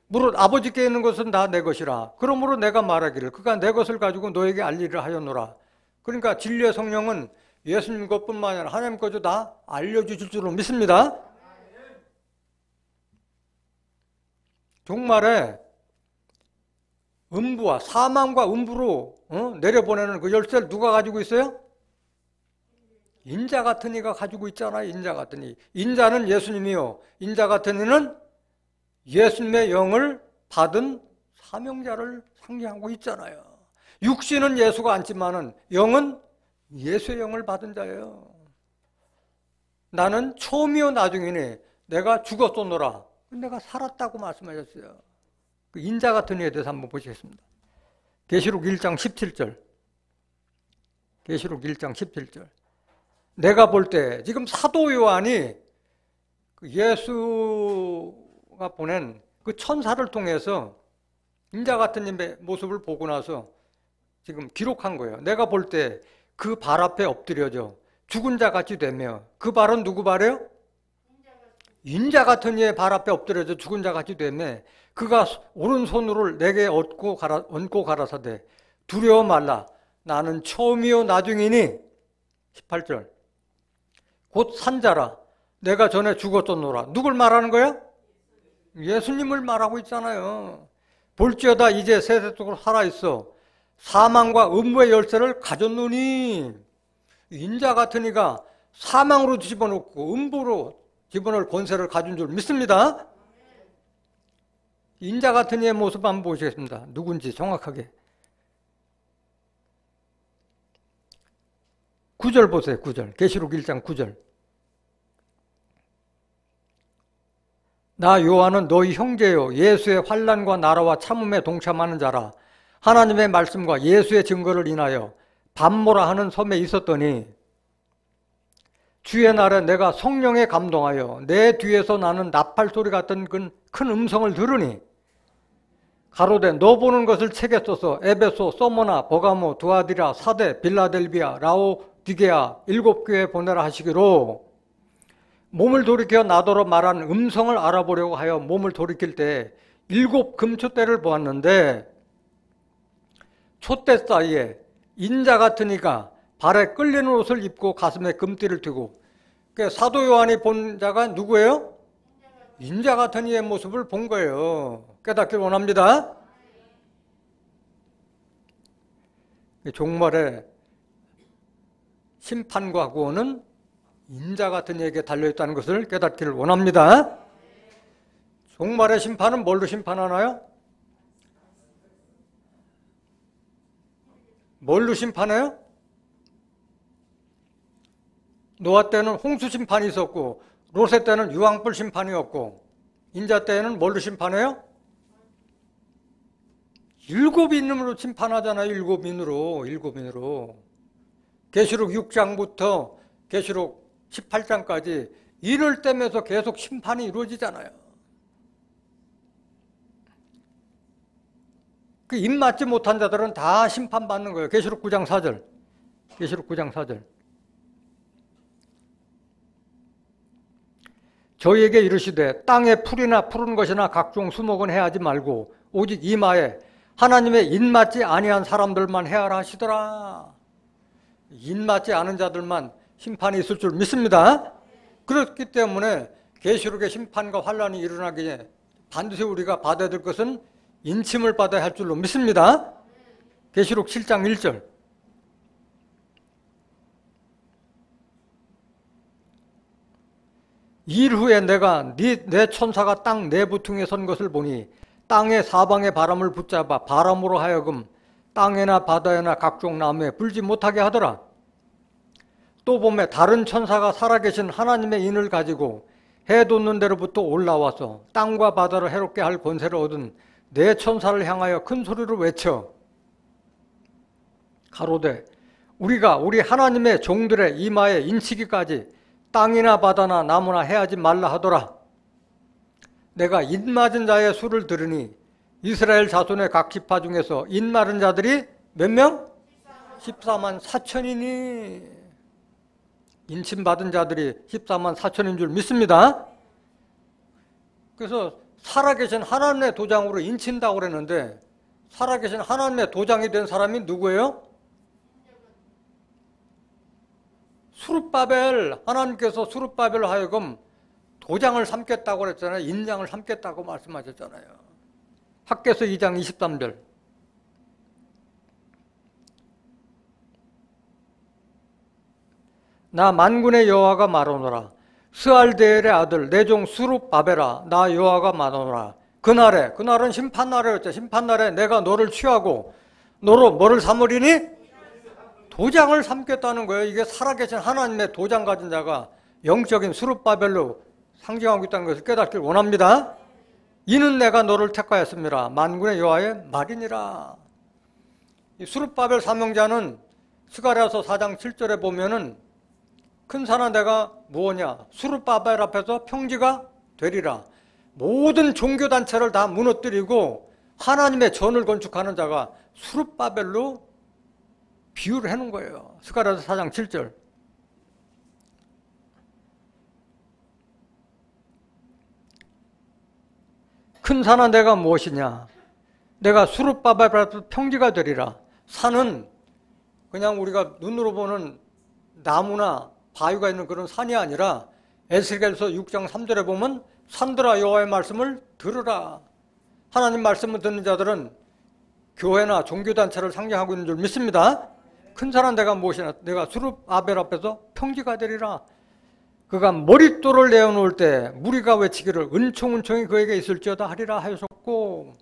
무릇 아버지께 있는 것은 다 내 것이라. 그러므로 내가 말하기를 그가 내 것을 가지고 너에게 알리려 하였노라. 그러니까 진리의 성령은 예수님 것뿐만 아니라 하나님 것도 다 알려주실 줄로 믿습니다. 종말에 음부와 사망과 음부로 내려보내는 그 열쇠를 누가 가지고 있어요? 인자 같은 이가 가지고 있잖아요. 인자 같은 이. 인자는 예수님이요, 인자 같은 이는 예수님의 영을 받은 사명자를 상징하고 있잖아요. 육신은 예수가 앉지만은 영은 예수의 영을 받은 자예요. 나는 처음이요 나중이니 내가 죽었었노라. 내가 살았다고 말씀하셨어요. 그 인자 같은 이에 대해서 한번 보시겠습니다. 계시록 1장 17절. 계시록 1장 17절. 내가 볼 때 지금 사도 요한이 예수가 보낸 그 천사를 통해서 인자 같은 님의 모습을 보고 나서 지금 기록한 거예요. 내가 볼 때 그 발 앞에 엎드려져 죽은 자 같이 되며, 그 발은 누구 발이에요? 인자 같은 이의 발 앞에 엎드려져 죽은 자 같이 되며, 그가 오른손으로 내게 얹고 가라사대 두려워 말라. 나는 처음이요 나중이니. 18절. 곧 산자라. 내가 전에 죽었었노라. 누굴 말하는 거야? 예수님을 말하고 있잖아요. 볼지어다 이제 세세토록 살아있어. 사망과 음부의 열쇠를 가졌노니. 인자 같은 이가 사망으로 집어넣고 음부로 집어넣을 권세를 가진 줄 믿습니다. 인자 같은 이의 모습 한번 보시겠습니다. 누군지 정확하게. 9절 보세요. 9절. 계시록 1장 9절. 나 요한은 너희 형제요 예수의 환난과 나라와 참음에 동참하는 자라. 하나님의 말씀과 예수의 증거를 인하여 밤모라 하는 섬에 있었더니 주의 날에 내가 성령에 감동하여 내 뒤에서 나는 나팔 소리 같은 큰 음성을 들으니 가로되 너 보는 것을 책에 써서 에베소, 서모나, 버가모, 두아디라, 사데, 빌라델비아, 라오디게아 7교회에 보내라 하시기로, 몸을 돌이켜 나더러 말한 음성을 알아보려고 하여 몸을 돌이킬 때 7 금촛대를 보았는데 촛대 사이에 인자 같은 이가 발에 끌리는 옷을 입고 가슴에 금띠를 띠고, 그러니까 사도 요한이 본 자가 누구예요? 인자 같은 이의 모습을 본 거예요. 깨닫길 원합니다. 종말의 심판과 구원은 인자 같은 이에게 달려있다는 것을 깨닫기를 원합니다. 종말의 심판은 뭘로 심판하나요? 뭘로 심판해요? 노아 때는 홍수 심판이 있었고, 롯의 때는 유황불 심판이었고, 인자 때는 뭘로 심판해요? 7인으로 심판하잖아요. 7인으로. 계시록 6장부터 계시록 18장까지 인을 떼면서 계속 심판이 이루어지잖아요. 그 입 맞지 못한 자들은 다 심판받는 거예요. 계시록 9장 4절. 계시록 9장 4절. 저희에게 이르시되 땅에 풀이나 푸른 것이나 각종 수목은 해하지 말고 오직 이마에 하나님의 인맞지 아니한 사람들만 해하라 하시더라. 인맞지 않은 자들만 심판이 있을 줄 믿습니다. 그렇기 때문에 계시록의 심판과 환란이 일어나기에 반드시 우리가 받아야 될 것은 인침을 받아야 할 줄로 믿습니다. 계시록 7장 1절. 일 후에 내가 내 천사가 땅 내부퉁에 선 것을 보니 땅의 사방의 바람을 붙잡아 바람으로 하여금 땅에나 바다에나 각종 나무에 불지 못하게 하더라. 또 보매 다른 천사가 살아계신 하나님의 인을 가지고 해 돋는 데로부터 올라와서 땅과 바다를 해롭게 할 권세를 얻은 내 천사를 향하여 큰 소리로 외쳐 가로되 우리가 우리 하나님의 종들의 이마에 인치기까지 땅이나 바다나 나무나 해하지 말라 하더라. 내가 인맞은 자의 수를 들으니 이스라엘 자손의 각 지파 중에서 인맞은 자들이 몇 명? 14만 4천이니 인침받은 자들이 14만 4천인 줄 믿습니다. 그래서 살아계신 하나님의 도장으로 인친다고 그랬는데 살아계신 하나님의 도장이 된 사람이 누구예요? 수룹바벨. 하나님께서 수룹바벨로 하여금 도장을 삼겠다고 그랬잖아요. 인장을 삼겠다고 말씀하셨잖아요. 학개서 2장 23절. 나 만군의 여호와가 말하노라. 스알데엘의 아들 내 종 수룹바벨아 나 여호와가 말하노라. 그날은 심판날이었죠. 심판날에 내가 너를 취하고 너로 뭐를 삼으리니? 도장을 삼겠다는 거예요. 이게 살아계신 하나님의 도장 가진 자가 영적인 수룹바벨로 상징하고 있다는 것을 깨닫길 원합니다. 이는 내가 너를 택하였습니다. 만군의 여호와의 말이니라. 이 수룹바벨 사명자는 스가랴서 4장 7절에 보면은 큰 산아 내가 무엇냐? 수룹바벨 앞에서 평지가 되리라. 모든 종교단체를 다 무너뜨리고 하나님의 전을 건축하는 자가 수룹바벨로 비유를 해놓은 거예요. 스가랴서 4장 7절. 큰 산아 내가 무엇이냐? 내가 수룹바벨 앞에서 평지가 되리라. 산은 그냥 우리가 눈으로 보는 나무나 바위가 있는 그런 산이 아니라 에스겔서 6장 3절에 보면 산들아 여호와의 말씀을 들으라. 하나님 말씀을 듣는 자들은 교회나 종교단체를 상징하고 있는 줄 믿습니다. 큰 산은 내가 무엇이냐? 내가 수룹바벨 앞에서 평지가 되리라. 그가 머릿돌을 내어놓을 때 무리가 외치기를 은총은총이 그에게 있을지어다 하리라 하셨고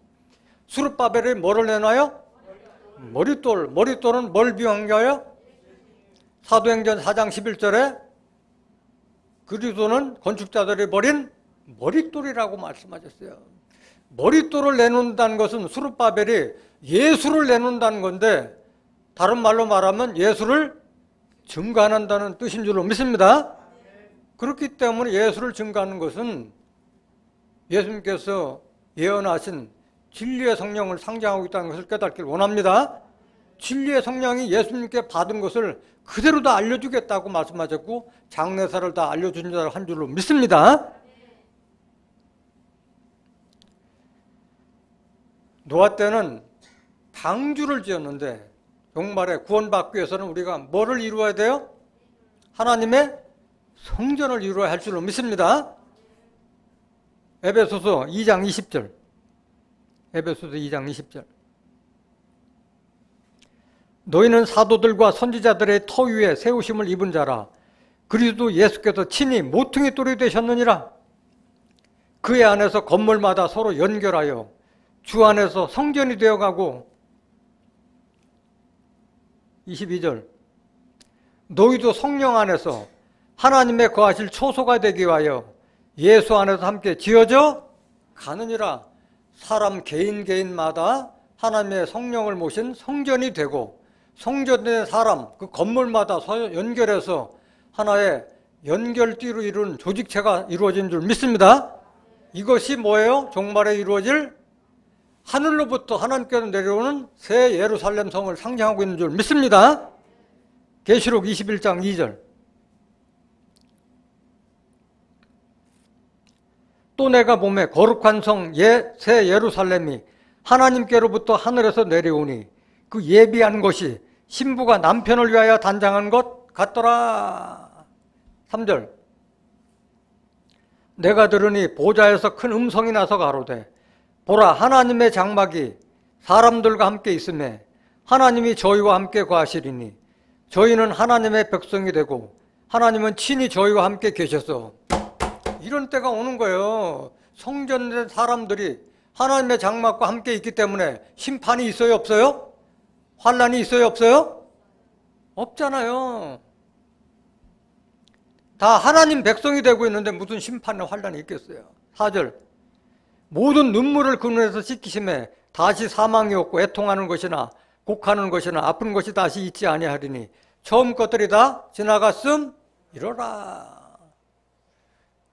수룹바벨이 뭐를 내놔요? 머릿돌. 머릿돌은 뭘 비유한 거예요? 사도행전 4장 11절에 그리스도는 건축자들이 버린 머릿돌이라고 말씀하셨어요. 머릿돌을 내놓는다는 것은 수룹바벨이 예수를 내놓는다는 건데 다른 말로 말하면 예수를 증거한다는 뜻인 줄로 믿습니다. 그렇기 때문에 예수를 증거하는 것은 예수님께서 예언하신 진리의 성령을 상징하고 있다는 것을 깨닫길 원합니다. 진리의 성령이 예수님께 받은 것을 그대로 다 알려주겠다고 말씀하셨고 장례사를 다 알려준 자를 한 줄로 믿습니다. 노아 때는 방주를 지었는데 종말에 구원받기 위해서는 우리가 뭐를 이루어야 돼요? 하나님의 성전을 이루어야 할 줄로 믿습니다. 에베소서 2장 20절. 에베소서 2장 20절. 너희는 사도들과 선지자들의 터 위에 세우심을 입은 자라. 그리스도 예수께서 친히 모퉁이 돌이 되셨느니라. 그의 안에서 건물마다 서로 연결하여 주 안에서 성전이 되어가고 22절. 너희도 성령 안에서 하나님의 거하실 초소가 되기 위하여 예수 안에서 함께 지어져 가느니라. 사람 개인마다 하나님의 성령을 모신 성전이 되고 성전의 사람 그 건물마다 연결해서 하나의 연결띠로 이룬 조직체가 이루어진 줄 믿습니다. 이것이 뭐예요? 종말에 이루어질 하늘로부터 하나님께서 내려오는 새 예루살렘 성을 상징하고 있는 줄 믿습니다. 계시록 21장 2절. 또 내가 보매 거룩한 성 새 예루살렘이 하나님께로부터 하늘에서 내려오니 그 예비한 것이 신부가 남편을 위하여 단장한 것 같더라. 3절. 내가 들으니 보좌에서 큰 음성이 나서 가로되 보라 하나님의 장막이 사람들과 함께 있음에 하나님이 저희와 함께 거하시리니 저희는 하나님의 백성이 되고 하나님은 친히 저희와 함께 계셔서 이런 때가 오는 거예요. 성전된 사람들이 하나님의 장막과 함께 있기 때문에 심판이 있어요, 없어요? 환란이 있어요, 없어요? 없잖아요. 다 하나님 백성이 되고 있는데 무슨 심판과 환란이 있겠어요? 4절. 모든 눈물을 그 눈에서 씻기심에 다시 사망이 없고 애통하는 것이나 곡하는 것이나 아픈 것이 다시 있지 아니하리니 처음 것들이 다 지나갔음 이러라.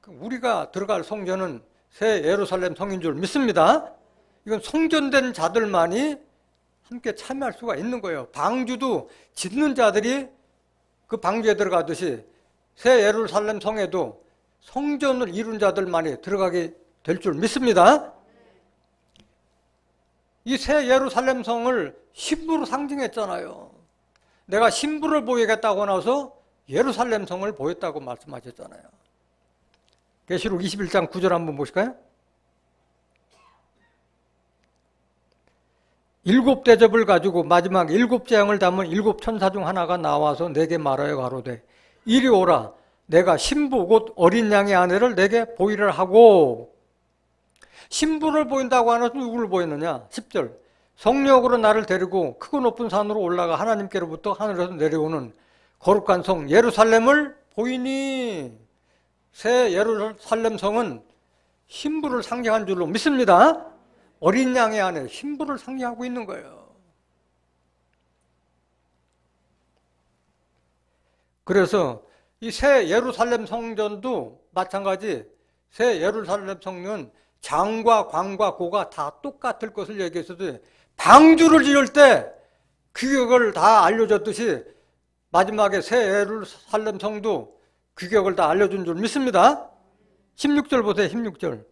우리가 들어갈 성전은 새 예루살렘 성인 줄 믿습니다. 이건 성전된 자들만이 함께 참여할 수가 있는 거예요. 방주도 짓는 자들이 그 방주에 들어가듯이 새 예루살렘 성에도 성전을 이룬 자들만이 들어가게 될 줄 믿습니다. 이 새 예루살렘 성을 신부로 상징했잖아요. 내가 신부를 보이겠다고 나서 예루살렘 성을 보였다고 말씀하셨잖아요. 계시록 21장 9절 한번 보실까요? 7 대접을 가지고 마지막 7 재앙을 담은 7 천사 중 하나가 나와서 내게 말하여 가로되 이리 오라 내가 신부 곧 어린 양의 아내를 내게 보이를 하고. 신부를 보인다고 하는 것은 누구를 보였느냐? 10절. 성령으로 나를 데리고 크고 높은 산으로 올라가 하나님께로부터 하늘에서 내려오는 거룩한 성 예루살렘을 보이니. 새 예루살렘 성은 신부를 상징한 줄로 믿습니다. 어린 양의 아내, 신부를 상징하고 있는 거예요. 그래서 이 새 예루살렘 성전도 마찬가지. 새 예루살렘 성전은 장과 광과 고가 다 똑같을 것을 얘기했어도 방주를 지을 때 규격을 다 알려줬듯이 마지막에 새 예루살렘 성도 규격을 다 알려준 줄 믿습니다. 16절 보세요. 16절.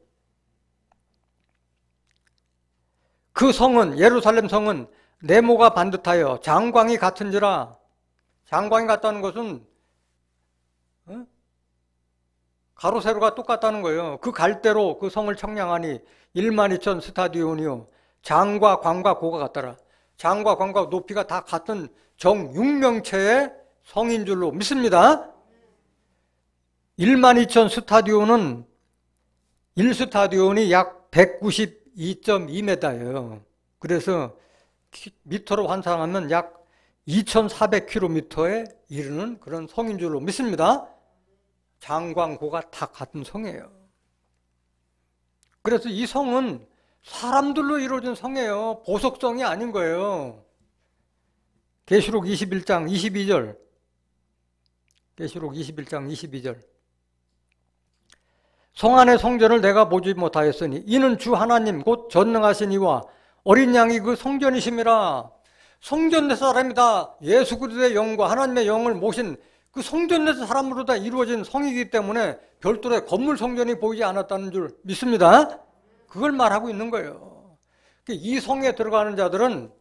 그 성은 예루살렘 성은 네모가 반듯하여 장광이 같은지라. 장광이 같다는 것은 가로 세로가 똑같다는 거예요. 그 갈대로 그 성을 청량하니 12,000 스타디온이요 장과 광과 고가 같더라. 장과 광과 높이가 다 같은 정육명체의 성인 줄로 믿습니다. 12,000 스타디온은 1스타디온이 약 192.2m예요. 그래서 미터로 환산하면 약 2,400km에 이르는 그런 성인 줄로 믿습니다. 장광고가 다 같은 성이에요. 그래서 이 성은 사람들로 이루어진 성이에요. 보석성이 아닌 거예요. 계시록 21장 22절. 계시록 21장 22절. 성 안의 성전을 내가 보지 못하였으니 이는 주 하나님 곧 전능하신 이와 어린 양이 그 성전이심이라. 성전의 사람이 다 예수 그리스도의 영과 하나님의 영을 모신 그 성전에서 사람으로 다 이루어진 성이기 때문에 별도의 건물 성전이 보이지 않았다는 줄 믿습니다. 그걸 말하고 있는 거예요. 이 성에 들어가는 자들은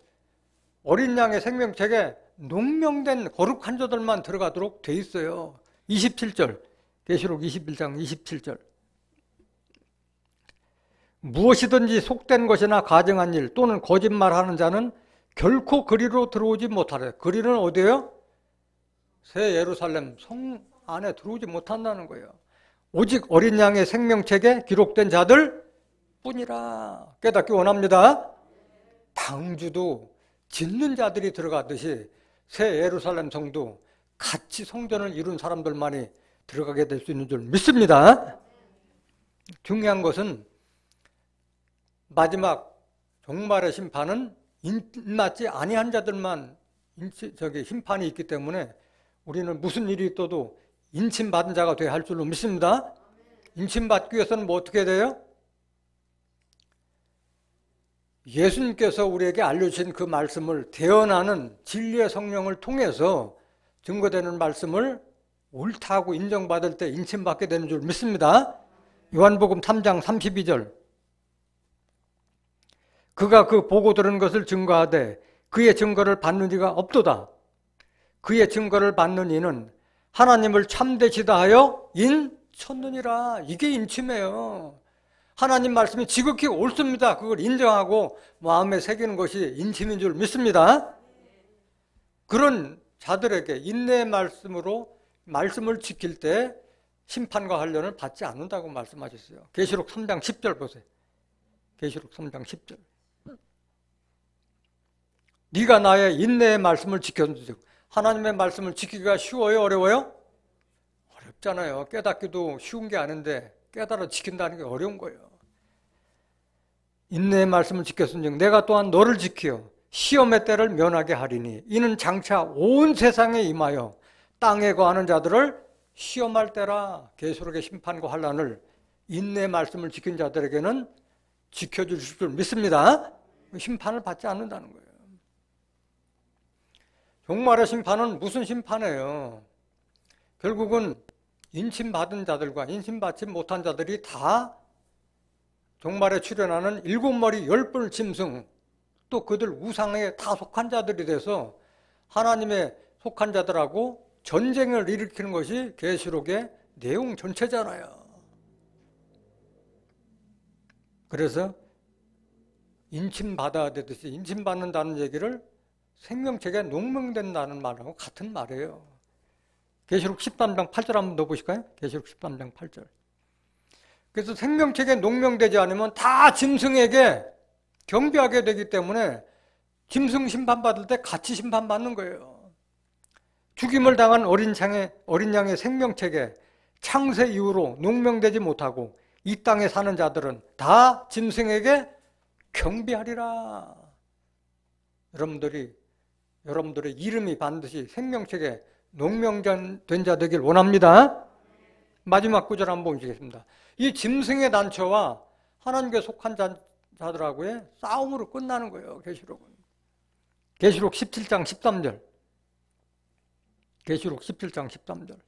어린 양의 생명책에 농명된 거룩한 자들만 들어가도록 돼 있어요. 27절. 계시록 21장 27절. 무엇이든지 속된 것이나 가증한 일 또는 거짓말하는 자는 결코 그리로 들어오지 못하래. 그리는 어디예요? 새 예루살렘 성 안에 들어오지 못한다는 거예요. 오직 어린 양의 생명책에 기록된 자들 뿐이라. 깨닫기 원합니다. 방주도 짓는 자들이 들어가듯이 새 예루살렘 성도 같이 성전을 이룬 사람들만이 들어가게 될 수 있는 줄 믿습니다. 중요한 것은 마지막 종말의 심판은 인맞지 아니한 자들만 심판이 있기 때문에 우리는 무슨 일이 있어도 인침받은 자가 되어야 할 줄로 믿습니다. 인침받기 위해서는 뭐 어떻게 돼요? 예수님께서 우리에게 알려주신 그 말씀을 대언하는 진리의 성령을 통해서 증거되는 말씀을 옳다고 인정받을 때 인침받게 되는 줄 믿습니다. 요한복음 3장 32절. 그가 그 보고 들은 것을 증거하되 그의 증거를 받는 이가 없도다. 그의 증거를 받는 이는 하나님을 참되시다 하여 인쳤느니라. 이게 인침이에요. 하나님 말씀이 지극히 옳습니다. 그걸 인정하고 마음에 새기는 것이 인침인 줄 믿습니다. 그런 자들에게 인내의 말씀으로 말씀을 지킬 때 심판과 환련을 받지 않는다고 말씀하셨어요. 계시록 3장 10절 보세요. 계시록 3장 10절. 네가 나의 인내의 말씀을 지켰는즉. 하나님의 말씀을 지키기가 쉬워요? 어려워요? 어렵잖아요. 깨닫기도 쉬운 게 아닌데 깨달아 지킨다는 게 어려운 거예요. 인내의 말씀을 지켰은즉 내가 또한 너를 지키어 시험의 때를 면하게 하리니 이는 장차 온 세상에 임하여 땅에 거하는 자들을 시험할 때라. 계시록의 심판과 환난을 인내의 말씀을 지킨 자들에게는 지켜주실 줄 믿습니다. 심판을 받지 않는다는 거예요. 종말의 심판은 무슨 심판이에요? 결국은 인침받은 자들과 인침받지 못한 자들이 다 종말에 출현하는 7머리 10뿔 짐승, 또 그들 우상에 다 속한 자들이 돼서 하나님의 속한 자들하고 전쟁을 일으키는 것이 계시록의 내용 전체잖아요. 그래서 인침받아야 되듯이 인침받는다는 얘기를 생명책에 농명된다는 말하고 같은 말이에요. 계시록 13장 8절 한번 넣어보실까요? 계시록 13장 8절. 그래서 생명책에 농명되지 않으면 다 짐승에게 경배하게 되기 때문에 짐승 심판받을 때 같이 심판받는 거예요. 죽임을 당한 어린 양의 생명책에 창세 이후로 농명되지 못하고 이 땅에 사는 자들은 다 짐승에게 경배하리라. 여러분들의 이름이 반드시 생명책에 농명된 자 되길 원합니다. 마지막 구절 한번 보시겠습니다. 이 짐승의 단체와 하나님께 속한 자들하고의 싸움으로 끝나는 거예요. 계시록은. 계시록 17장 13절. 계시록 17장 13절.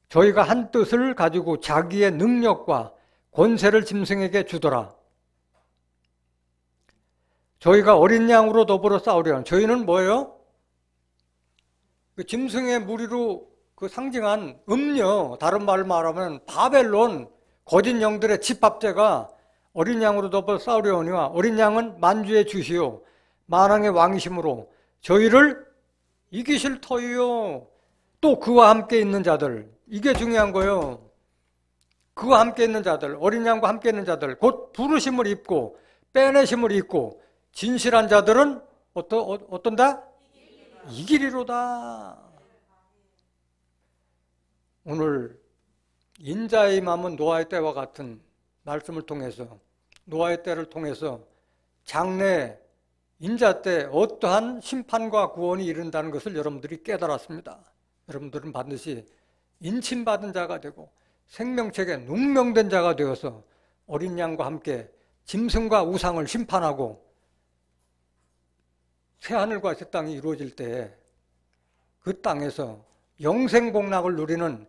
저희가 한 뜻을 가지고 자기의 능력과 권세를 짐승에게 주더라. 저희가 어린 양으로 더불어 싸우려는, 저희는 뭐예요? 그 짐승의 무리로 그 상징한 음녀, 다른 말로 말하면 바벨론 거짓 영들의 집합제가 어린 양으로 더불어 싸우려니와 어린 양은 만주의 주시요 만왕의 왕이심으로 저희를 이기실 터이요. 또 그와 함께 있는 자들, 이게 중요한 거예요. 그와 함께 있는 자들, 어린 양과 함께 있는 자들, 곧 부르심을 입고 빼내심을 입고 진실한 자들은 어떤다? 이기리로다. 오늘 인자의 임함은 노아의 때와 같은 말씀을 통해서, 노아의 때를 통해서 장래 인자 때 어떠한 심판과 구원이 이른다는 것을 여러분들이 깨달았습니다. 여러분들은 반드시 인침받은 자가 되고 생명책에 농명된 자가 되어서 어린 양과 함께 짐승과 우상을 심판하고 새하늘과 새 땅이 이루어질 때 그 땅에서 영생복락을 누리는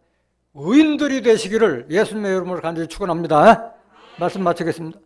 의인들이 되시기를 예수님의 이름으로 간절히 축원합니다. 말씀 마치겠습니다.